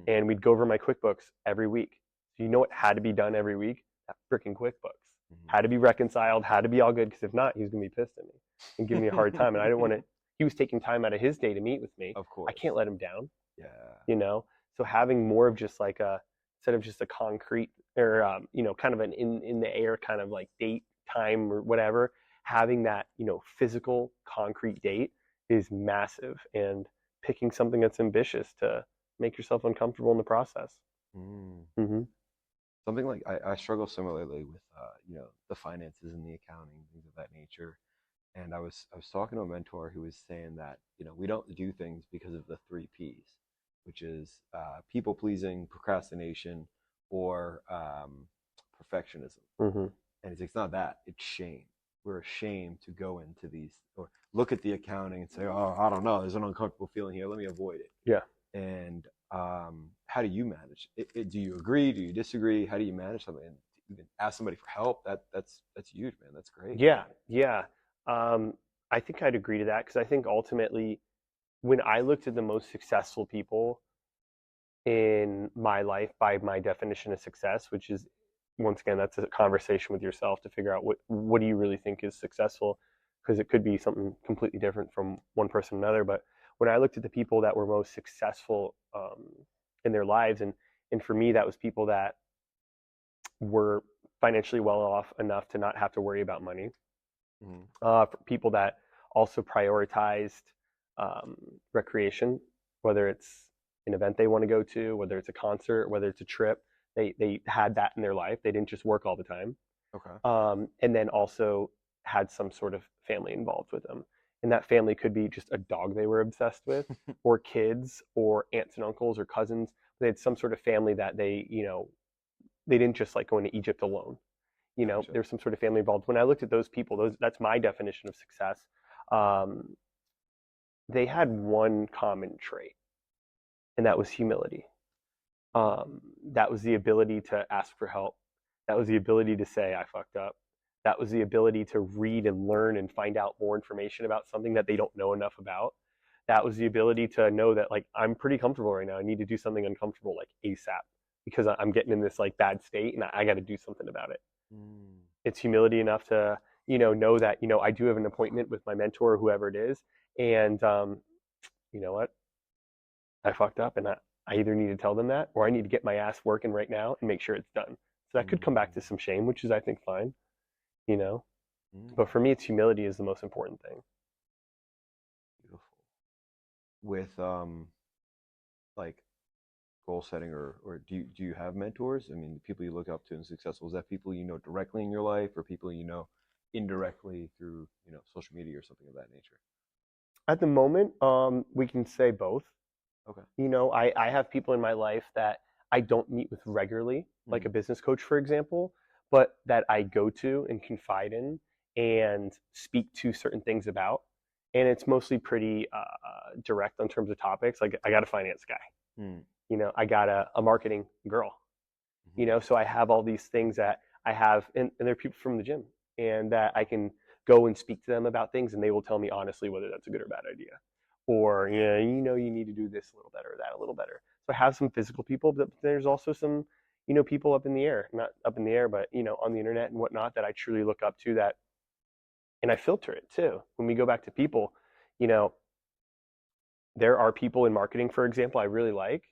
S2: And we'd go over my QuickBooks every week. So you know what had to be done every week? That freaking QuickBooks. Had to be reconciled, had to be all good, because if not, he was going to be pissed at me and give me a hard time. And I didn't want to, he was taking time out of his day to meet with me.
S1: Of course.
S2: I can't let him down.
S1: Yeah.
S2: You know? So having more of just like instead of just a concrete or, you know, kind of an in the air kind of like date, time, or whatever, having that, you know, physical concrete date is massive, and picking something that's ambitious to make yourself uncomfortable in the process.
S1: Something like I struggle similarly with you know, the finances and the accounting, things of that nature. And I was talking to a mentor who was saying that, you know, we don't do things because of the 3 P's, which is people pleasing, procrastination, or perfectionism. And it's not that, it's shame. We're ashamed to go into these or look at the accounting and say, oh, I don't know, there's an uncomfortable feeling here, let me avoid it.
S2: Yeah.
S1: And how do you manage it? Do you agree? Do you disagree? How do you manage something? And even ask somebody for help. That's huge, man. That's great.
S2: Yeah, yeah. I think I'd agree to that, because I think ultimately, when I looked at the most successful people in my life by my definition of success, which is, once again, that's a conversation with yourself to figure out what do you really think is successful, because it could be something completely different from one person to another. But when I looked at the people that were most successful in their lives, and for me, that was people that were financially well off enough to not have to worry about money. For people that also prioritized recreation, whether it's an event they want to go to, whether it's a concert, whether it's a trip, They had that in their life. They didn't just work all the time.
S1: Okay.
S2: And then also had some sort of family involved with them. And that family could be just a dog they were obsessed with, or kids, or aunts and uncles, or cousins. They had some sort of family that they, they didn't just like going to Egypt alone.
S1: Gotcha.
S2: There's some sort of family involved. When I looked at those people, that's my definition of success. Um, they had one common trait, and that was humility. That was the ability to ask for help. That was the ability to say, I fucked up. That was the ability to read and learn and find out more information about something that they don't know enough about. That was the ability to know that, like, I'm pretty comfortable right now. I need to do something uncomfortable, like ASAP, because I'm getting in this like bad state and I got to do something about it. It's humility enough to, know that, I do have an appointment with my mentor or whoever it is. And you know what? I fucked up, and I either need to tell them that, or I need to get my ass working right now and make sure it's done. So that could come back to some shame, which is, I think, fine, But for me, it's humility is the most important thing.
S1: Beautiful. With like goal setting, or do you have mentors? I mean, the people you look up to and successful, is that people you know directly in your life, or people you know indirectly through social media or something of that nature?
S2: At the moment, we can say both.
S1: Okay.
S2: I have people in my life that I don't meet with regularly, like a business coach, for example, but that I go to and confide in and speak to certain things about. And it's mostly pretty direct in terms of topics. Like, I got a finance guy, I got a marketing girl, so I have all these things that I have, and they're people from the gym, and that I can go and speak to them about things, and they will tell me honestly whether that's a good or bad idea. Or, you need to do this a little better, or that a little better. So I have some physical people, but there's also some, people up in the air, not up in the air, but, on the internet and whatnot, that I truly look up to, that, and I filter it too. When we go back to people, there are people in marketing, for example, I really like,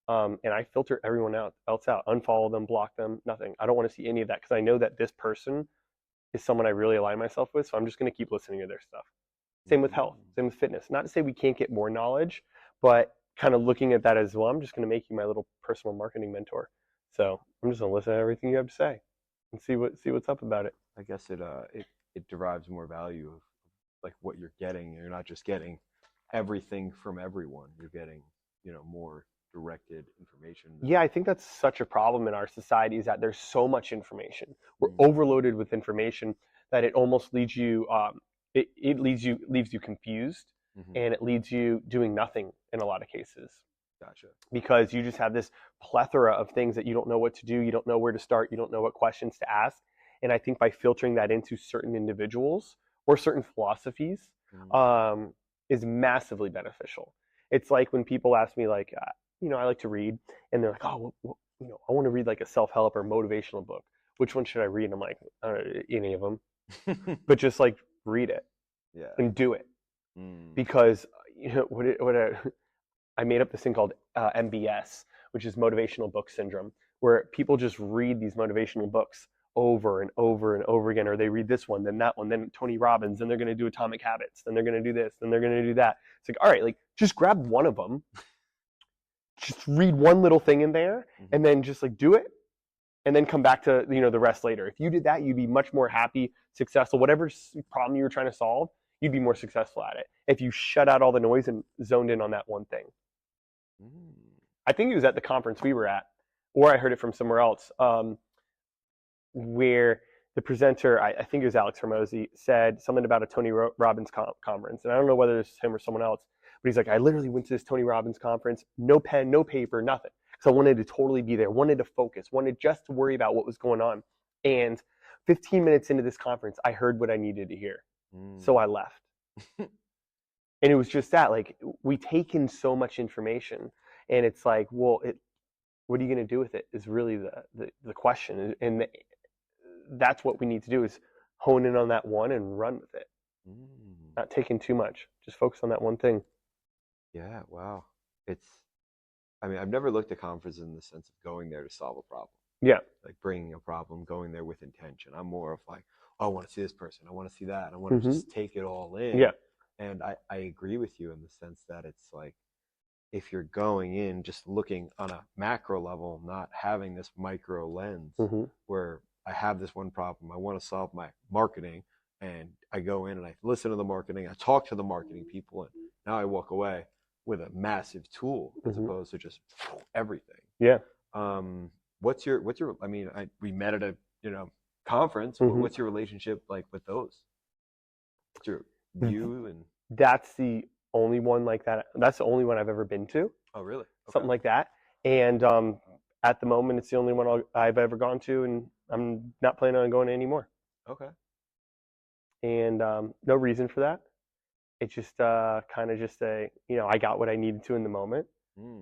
S2: and I filter everyone else out, unfollow them, block them, nothing. I don't want to see any of that, because I know that this person is someone I really align myself with, so I'm just going to keep listening to their stuff. Same with health, same with fitness. Not to say we can't get more knowledge, but kind of looking at that as, well, I'm just going to make you my little personal marketing mentor. So I'm just going to listen to everything you have to say and see what's up about it.
S1: I guess it derives more value of like what you're getting. You're not just getting everything from everyone. You're getting more directed information.
S2: Yeah, I think that's such a problem in our society, is that there's so much information. We're overloaded with information that it almost leads you it leaves you confused, and it leads you doing nothing in a lot of cases.
S1: Gotcha.
S2: Because you just have this plethora of things that you don't know what to do, you don't know where to start, you don't know what questions to ask. And I think by filtering that into certain individuals or certain philosophies is massively beneficial. It's like when people ask me, like, I like to read, and they're like, oh, well, I want to read like a self-help or motivational book. Which one should I read? And I'm like, any of them. But just like read it, and do it. Because I made up this thing called MBS, which is motivational book syndrome, where people just read these motivational books over and over and over again, or they read this one, then that one, then Tony Robbins, then they're going to do Atomic Habits, then they're going to do this, then they're going to do that. It's like, all right, like, just grab one of them, just read one little thing in there, and then just like do it, and then come back to the rest later. If you did that, you'd be much more happy, successful. Whatever problem you were trying to solve, you'd be more successful at it if you shut out all the noise and zoned in on that one thing. I think it was at the conference we were at, or I heard it from somewhere else, where the presenter, I think it was Alex Hermosi, said something about a Tony Robbins conference. And I don't know whether it's him or someone else, but he's like, I literally went to this Tony Robbins conference, no pen, no paper, nothing. So I wanted to totally be there, wanted to focus, wanted just to worry about what was going on. And 15 minutes into this conference, I heard what I needed to hear. So I left. And it was just that, like, we take in so much information, and it's like, well, what are you going to do with it is really the question. And that's what we need to do, is hone in on that one and run with it. Not taking too much, just focus on that one thing.
S1: Yeah, wow. I've never looked at conferences in the sense of going there to solve a problem.
S2: Yeah.
S1: Like bringing a problem, going there with intention. I'm more of like, oh, I want to see this person, I want to see that, I want to just take it all in.
S2: Yeah.
S1: And I agree with you in the sense that it's like, if you're going in just looking on a macro level, not having this micro lens where I have this one problem, I want to solve my marketing, and I go in and I listen to the marketing, I talk to the marketing people, and now I walk away with a massive tool as opposed to just everything.
S2: Yeah.
S1: What's your I mean, we met at a conference. What's your relationship like with those? What's your view? And
S2: that's the only one like that. That's the only one I've ever been to.
S1: Oh, really? Okay.
S2: Something like that. And at the moment, it's the only one I've ever gone to, and I'm not planning on going anymore.
S1: Okay.
S2: And no reason for that. It's just kind of just I got what I needed to in the moment,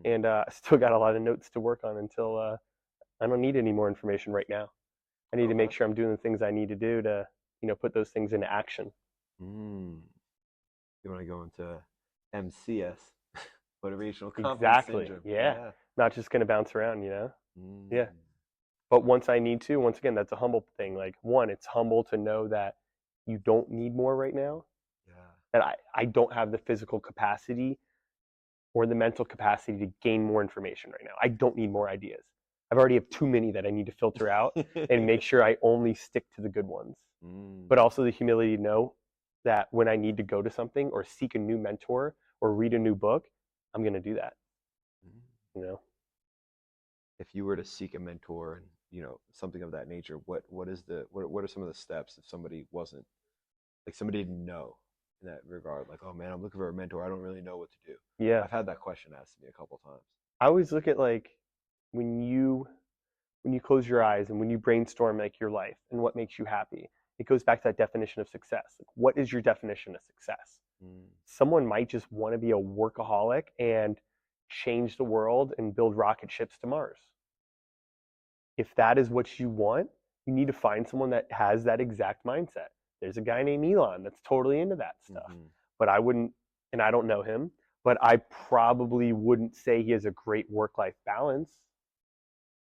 S2: and I still got a lot of notes to work on until I don't need any more information right now. I need to make sure I'm doing the things I need to do to put those things into action.
S1: You want to go into MCS, motivational confidence
S2: Exactly.
S1: syndrome.
S2: Yeah. Not just going to bounce around, Yeah. But once I need to, once again, that's a humble thing. Like, one, it's humble to know that you don't need more right now.
S1: Yeah.
S2: That I don't have the physical capacity or the mental capacity to gain more information right now. I don't need more ideas. I've already have too many that I need to filter out and make sure I only stick to the good ones. But also the humility to know that when I need to go to something or seek a new mentor or read a new book, I'm going to do that.
S1: If you were to seek a mentor and something of that nature, what are some of the steps if somebody wasn't, like, somebody didn't know in that regard, like, oh man, I'm looking for a mentor, I don't really know what to do?
S2: Yeah.
S1: I've had that question asked to me a couple times.
S2: I always look at, like, when you close your eyes and when you brainstorm, like, your life and what makes you happy, it goes back to that definition of success. Like, what is your definition of success? Someone might just want to be a workaholic and change the world and build rocket ships to Mars. If that is what you want, you need to find someone that has that exact mindset. There's a guy named Elon that's totally into that stuff. But I wouldn't, and I don't know him, but I probably wouldn't say he has a great work-life balance.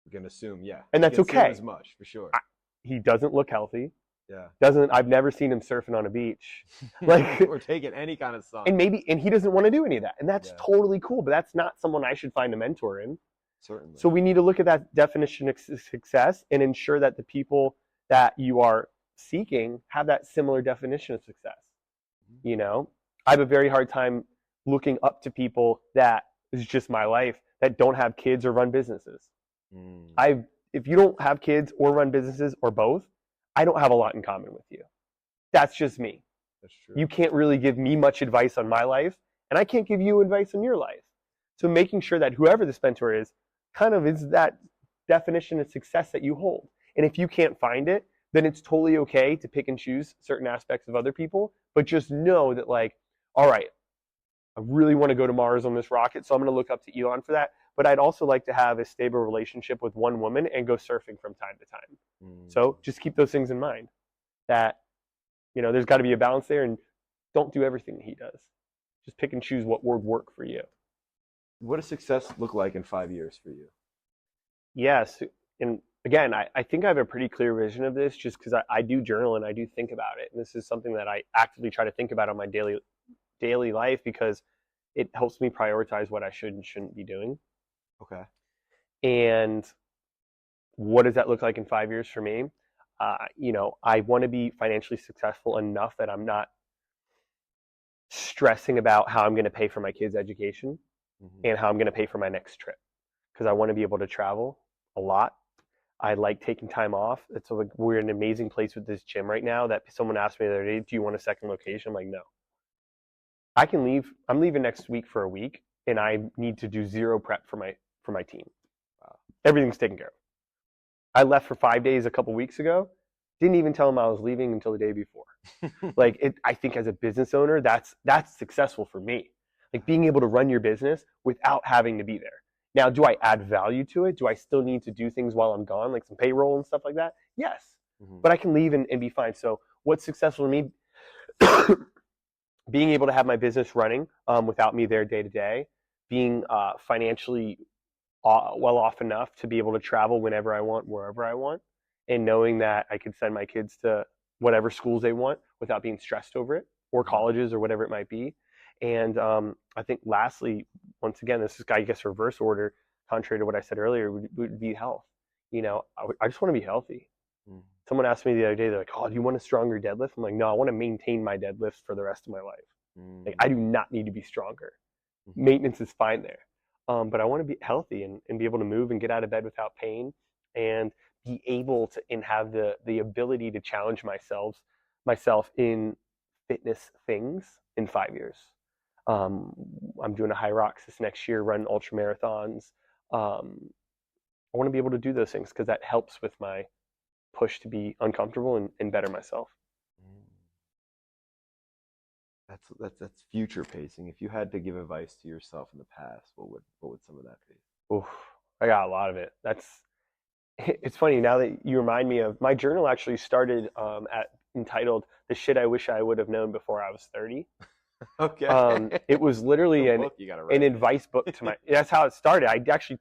S1: We can assume, yeah.
S2: And that's okay.
S1: As much, for sure.
S2: He doesn't look healthy.
S1: Yeah.
S2: I've never seen him surfing on a beach. Like,
S1: or taking any kind of sun.
S2: And he doesn't want to do any of that. And that's totally cool, but that's not someone I should find a mentor in.
S1: Certainly. So
S2: we need to look at that definition of success and ensure that the people that you are seeking have that similar definition of success. I have a very hard time looking up to people that is just my life that don't have kids or run businesses. If you don't have kids or run businesses or both, I don't have a lot in common with you. That's just me.
S1: That's true.
S2: You can't really give me much advice on my life, and I can't give you advice on your life. So making sure that whoever this mentor is kind of is that definition of success that you hold. And if you can't find it, then it's totally okay to pick and choose certain aspects of other people, but just know that, like, all right, I really want to go to Mars on this rocket, so I'm going to look up to Elon for that. But I'd also like to have a stable relationship with one woman and go surfing from time to time. So just keep those things in mind, that, there's got to be a balance there, and don't do everything that he does. Just pick and choose what would work for you.
S1: What does success look like in 5 years for you?
S2: Yes. And again, I think I have a pretty clear vision of this just because I do journal and I do think about it. And this is something that I actively try to think about on my daily life because it helps me prioritize what I should and shouldn't be doing.
S1: Okay.
S2: And what does that look like in 5 years for me? I want to be financially successful enough that I'm not stressing about how I'm going to pay for my kids' education and how I'm going to pay for my next trip, because I want to be able to travel a lot. I like taking time off. It's like we're in an amazing place with this gym right now that someone asked me the other day, do you want a second location? I'm like, no. I can leave. I'm leaving next week for a week, and I need to do zero prep for my team. Wow. Everything's taken care of. I left for 5 days a couple weeks ago. Didn't even tell them I was leaving until the day before. I think as a business owner, that's successful for me. Like, being able to run your business without having to be there. Now, do I add value to it? Do I still need to do things while I'm gone, like some payroll and stuff like that? Yes. But I can leave and be fine. So what's successful for me? Being able to have my business running without me there day to day, being financially well off enough to be able to travel whenever I want, wherever I want, and knowing that I could send my kids to whatever schools they want without being stressed over it, or colleges or whatever it might be. And I think lastly, once again, this is, I guess, reverse order, contrary to what I said earlier, would be health. I just want to be healthy. Someone asked me the other day, they're like, oh, do you want a stronger deadlift? I'm like, no, I want to maintain my deadlifts for the rest of my life. Like, I do not need to be stronger. Maintenance is fine there. But I want to be healthy and be able to move and get out of bed without pain and be able to and have the ability to challenge myself in fitness things in 5 years. I'm doing a high rocks this next year, run ultra marathons. I want to be able to do those things because that helps with my push to be uncomfortable and better myself.
S1: That's future pacing. If you had to give advice to yourself in the past, what would some of that be?
S2: Oof, I got a lot of it. It's funny now that you remind me of my journal. Actually started entitled "The Shit I Wish I Would Have Known Before I Was 30."
S1: Okay.
S2: It was literally an advice book to my. That's how it started. I actually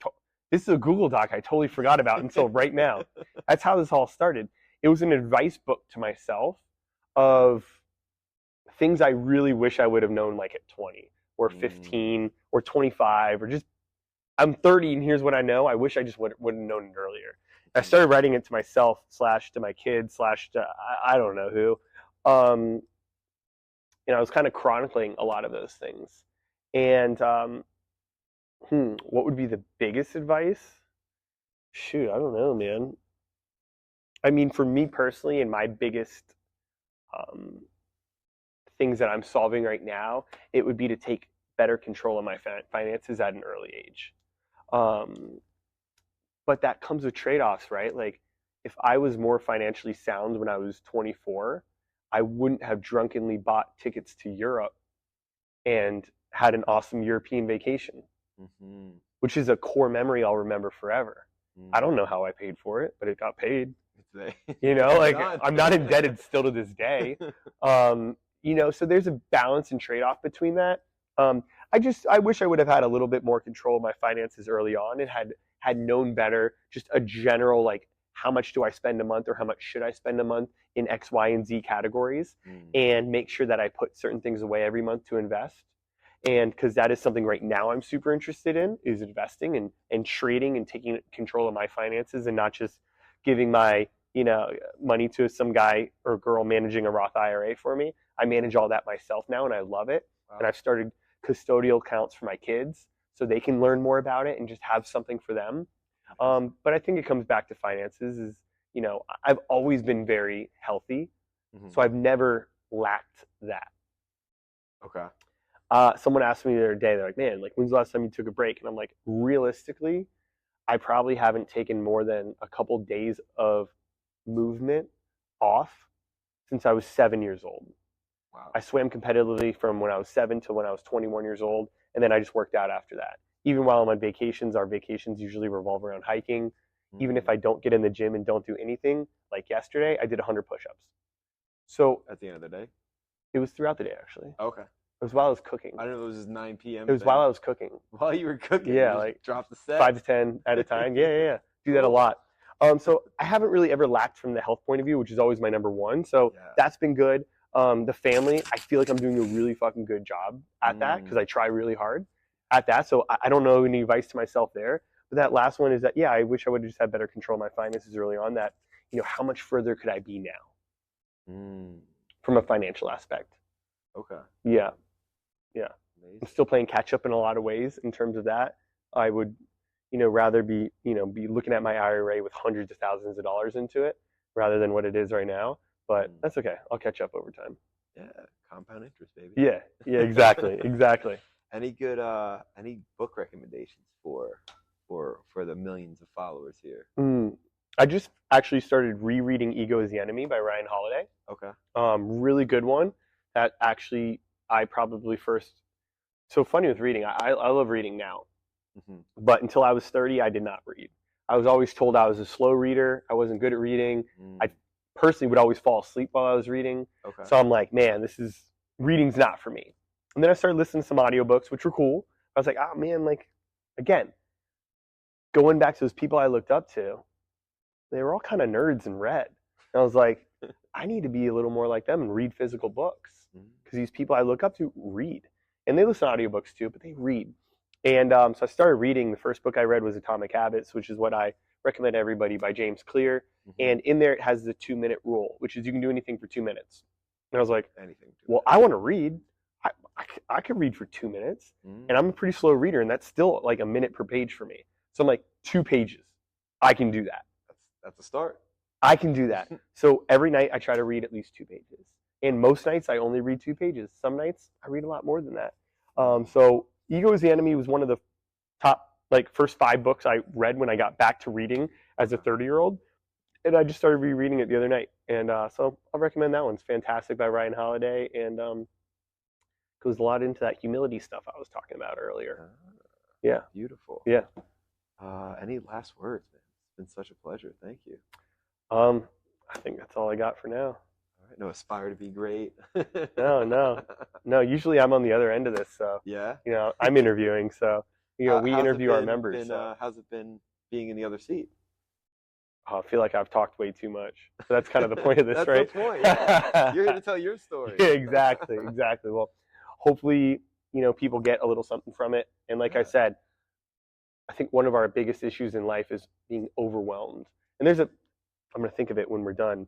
S2: this is a Google Doc I totally forgot about until right now. That's how this all started. It was an advice book to myself of things I really wish I would have known, like at 20 or 15 or 25 or just I'm 30 and here's what I know. I wish I just would have known it earlier. I started writing it to myself / to my kids / to I don't know who. I was kind of chronicling a lot of those things. And what would be the biggest advice? Shoot, I don't know, man. I mean, for me personally, and my biggest things that I'm solving right now, it would be to take better control of my finances at an early age. But that comes with trade-offs, right? Like, if I was more financially sound when I was 24, I wouldn't have drunkenly bought tickets to Europe and had an awesome European vacation, which is a core memory I'll remember forever. I don't know how I paid for it, but it got paid. Like I'm not indebted still to this day. So there's a balance and trade-off between that. I wish I would have had a little bit more control of my finances early on and had known better, just a general, like, how much do I spend a month or how much should I spend a month in X, Y, and Z categories, and make sure that I put certain things away every month to invest. And because that is something right now I'm super interested in, is investing and trading and taking control of my finances and not just giving my money to some guy or girl managing a Roth IRA for me. I manage all that myself now and I love it. Wow. And I've started custodial accounts for my kids so they can learn more about it and just have something for them. But I think it comes back to finances is, I've always been very healthy. So I've never lacked that.
S1: Okay.
S2: Someone asked me the other day, they're like, man, like, when's the last time you took a break? And I'm like, realistically, I probably haven't taken more than a couple days of movement off since I was 7 years old. Wow. I swam competitively from when I was 7 to when I was 21 years old, and then I just worked out after that. Even while I'm on vacations, our vacations usually revolve around hiking. Even if I don't get in the gym and don't do anything, like yesterday, I did 100 push-ups. So
S1: at the end of the day?
S2: It was throughout the day, actually.
S1: Okay.
S2: It was while I was cooking.
S1: I don't know if it was just 9 p.m.
S2: It was while I was cooking.
S1: While you were cooking?
S2: Yeah, like
S1: drop the set?
S2: 5 to 10 at a time. Yeah. Do that a lot. So I haven't really ever lacked from the health point of view, which is always my number one. So that's been good. The family, I feel like I'm doing a really fucking good job at that because I try really hard at that. So I don't know any advice to myself there. But that last one is that, I wish I would have just had better control of my finances early on. That, how much further could I be now from a financial aspect?
S1: Okay.
S2: Yeah.
S1: Amazing.
S2: I'm still playing catch up in a lot of ways in terms of that. I would, rather be looking at my IRA with hundreds of thousands of dollars into it rather than what it is right now. But that's okay. I'll catch up over time.
S1: Yeah, compound interest, baby.
S2: Yeah, exactly.
S1: Any good any book recommendations for the millions of followers here?
S2: I just actually started rereading Ego is the Enemy by Ryan Holiday.
S1: Okay.
S2: Really good one. That actually I probably first. So funny with reading. I love reading now, but until I was 30, I did not read. I was always told I was a slow reader. I wasn't good at reading. I personally would always fall asleep while I was reading. Okay. So I'm like, man, reading's not for me. And then I started listening to some audiobooks, which were cool. I was like, oh man, like, again, going back to those people I looked up to, they were all kind of nerds and read. And I was like, I need to be a little more like them and read physical books because these people I look up to read. And they listen to audiobooks too, but they read. And so I started reading. The first book I read was Atomic Habits, which is what I recommend everybody, by James Clear. And in there it has the 2-minute rule, which is you can do anything for 2 minutes. And I was like,
S1: Anything.
S2: well, I want to read. I can read for 2 minutes, and I'm a pretty slow reader, and that's still like a minute per page for me. So I'm like, 2 pages. I can do that.
S1: That's a start.
S2: I can do that. So every night I try to read at least 2 pages. And most nights I only read 2 pages. Some nights I read a lot more than that. So Ego is the Enemy was one of the top, like, first 5 books I read when I got back to reading as a 30-year-old. And I just started rereading it the other night. And so I'll recommend that one. It's fantastic, by Ryan Holiday. And goes a lot into that humility stuff I was talking about earlier. Yeah.
S1: Beautiful.
S2: Yeah.
S1: Any last words, man? It's been such a pleasure. Thank you.
S2: I think that's all I got for now.
S1: All right. No, aspire to be great.
S2: No. Usually I'm on the other end of this, so
S1: yeah.
S2: I'm interviewing, so we interview our members.
S1: How's it been being in the other seat?
S2: I feel like I've talked way too much. So that's kind of the point of this,
S1: that's
S2: right?
S1: The point. Yeah. You're here to tell your story.
S2: Yeah, exactly. Well, hopefully, people get a little something from it. And like I said, I think one of our biggest issues in life is being overwhelmed. And I'm going to think of it when we're done.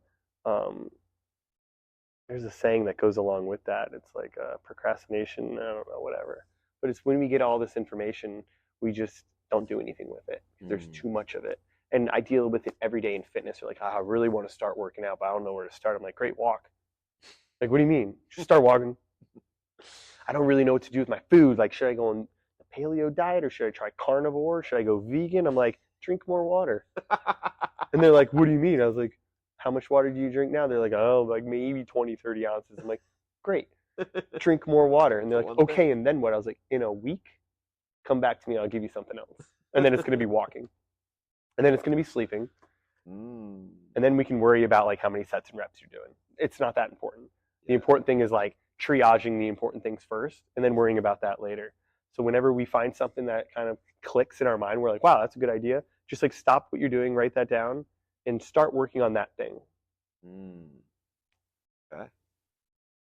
S2: There's a saying that goes along with that. It's like procrastination, I don't know, whatever. But it's when we get all this information, we just don't do anything with it. There's too much of it. And I deal with it every day in fitness. You're like, I really want to start working out, but I don't know where to start. I'm like, great, walk. Like, what do you mean? Just start walking. I don't really know what to do with my food. Like, should I go on the paleo diet, or should I try carnivore? Should I go vegan? I'm like, drink more water. And they're like, what do you mean? I was like, how much water do you drink now? They're like, oh, like maybe 20, 30 ounces. I'm like, great, drink more water. And they're like, okay, and then what? I was like, in a week, come back to me, I'll give you something else. And then it's going to be walking. And then it's going to be sleeping. And then we can worry about like how many sets and reps you're doing. It's not that important. The important thing is like triaging the important things first and then worrying about that later. So whenever we find something that kind of clicks in our mind, we're like, wow, that's a good idea. Just like stop what you're doing, write that down, and start working on that thing.
S1: Okay.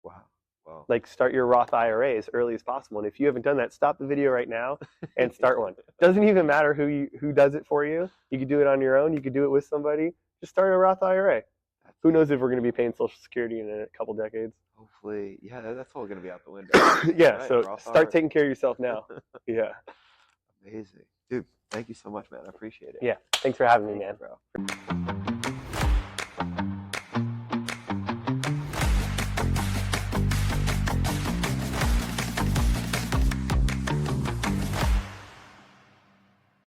S1: Wow. Well,
S2: like start your Roth IRA as early as possible. And if you haven't done that, stop the video right now and start one. Doesn't even matter who does it for you. You could do it on your own. You could do it with somebody. Just start a Roth IRA. Who knows if we're going to be paying Social Security in a couple decades.
S1: Hopefully. Yeah, that's all going to be out the window.
S2: Yeah,
S1: right,
S2: so start taking care of yourself now. Yeah.
S1: Amazing. Dude, thank you so much, man. I appreciate it.
S2: Yeah, thanks for having me, man.
S1: Bro.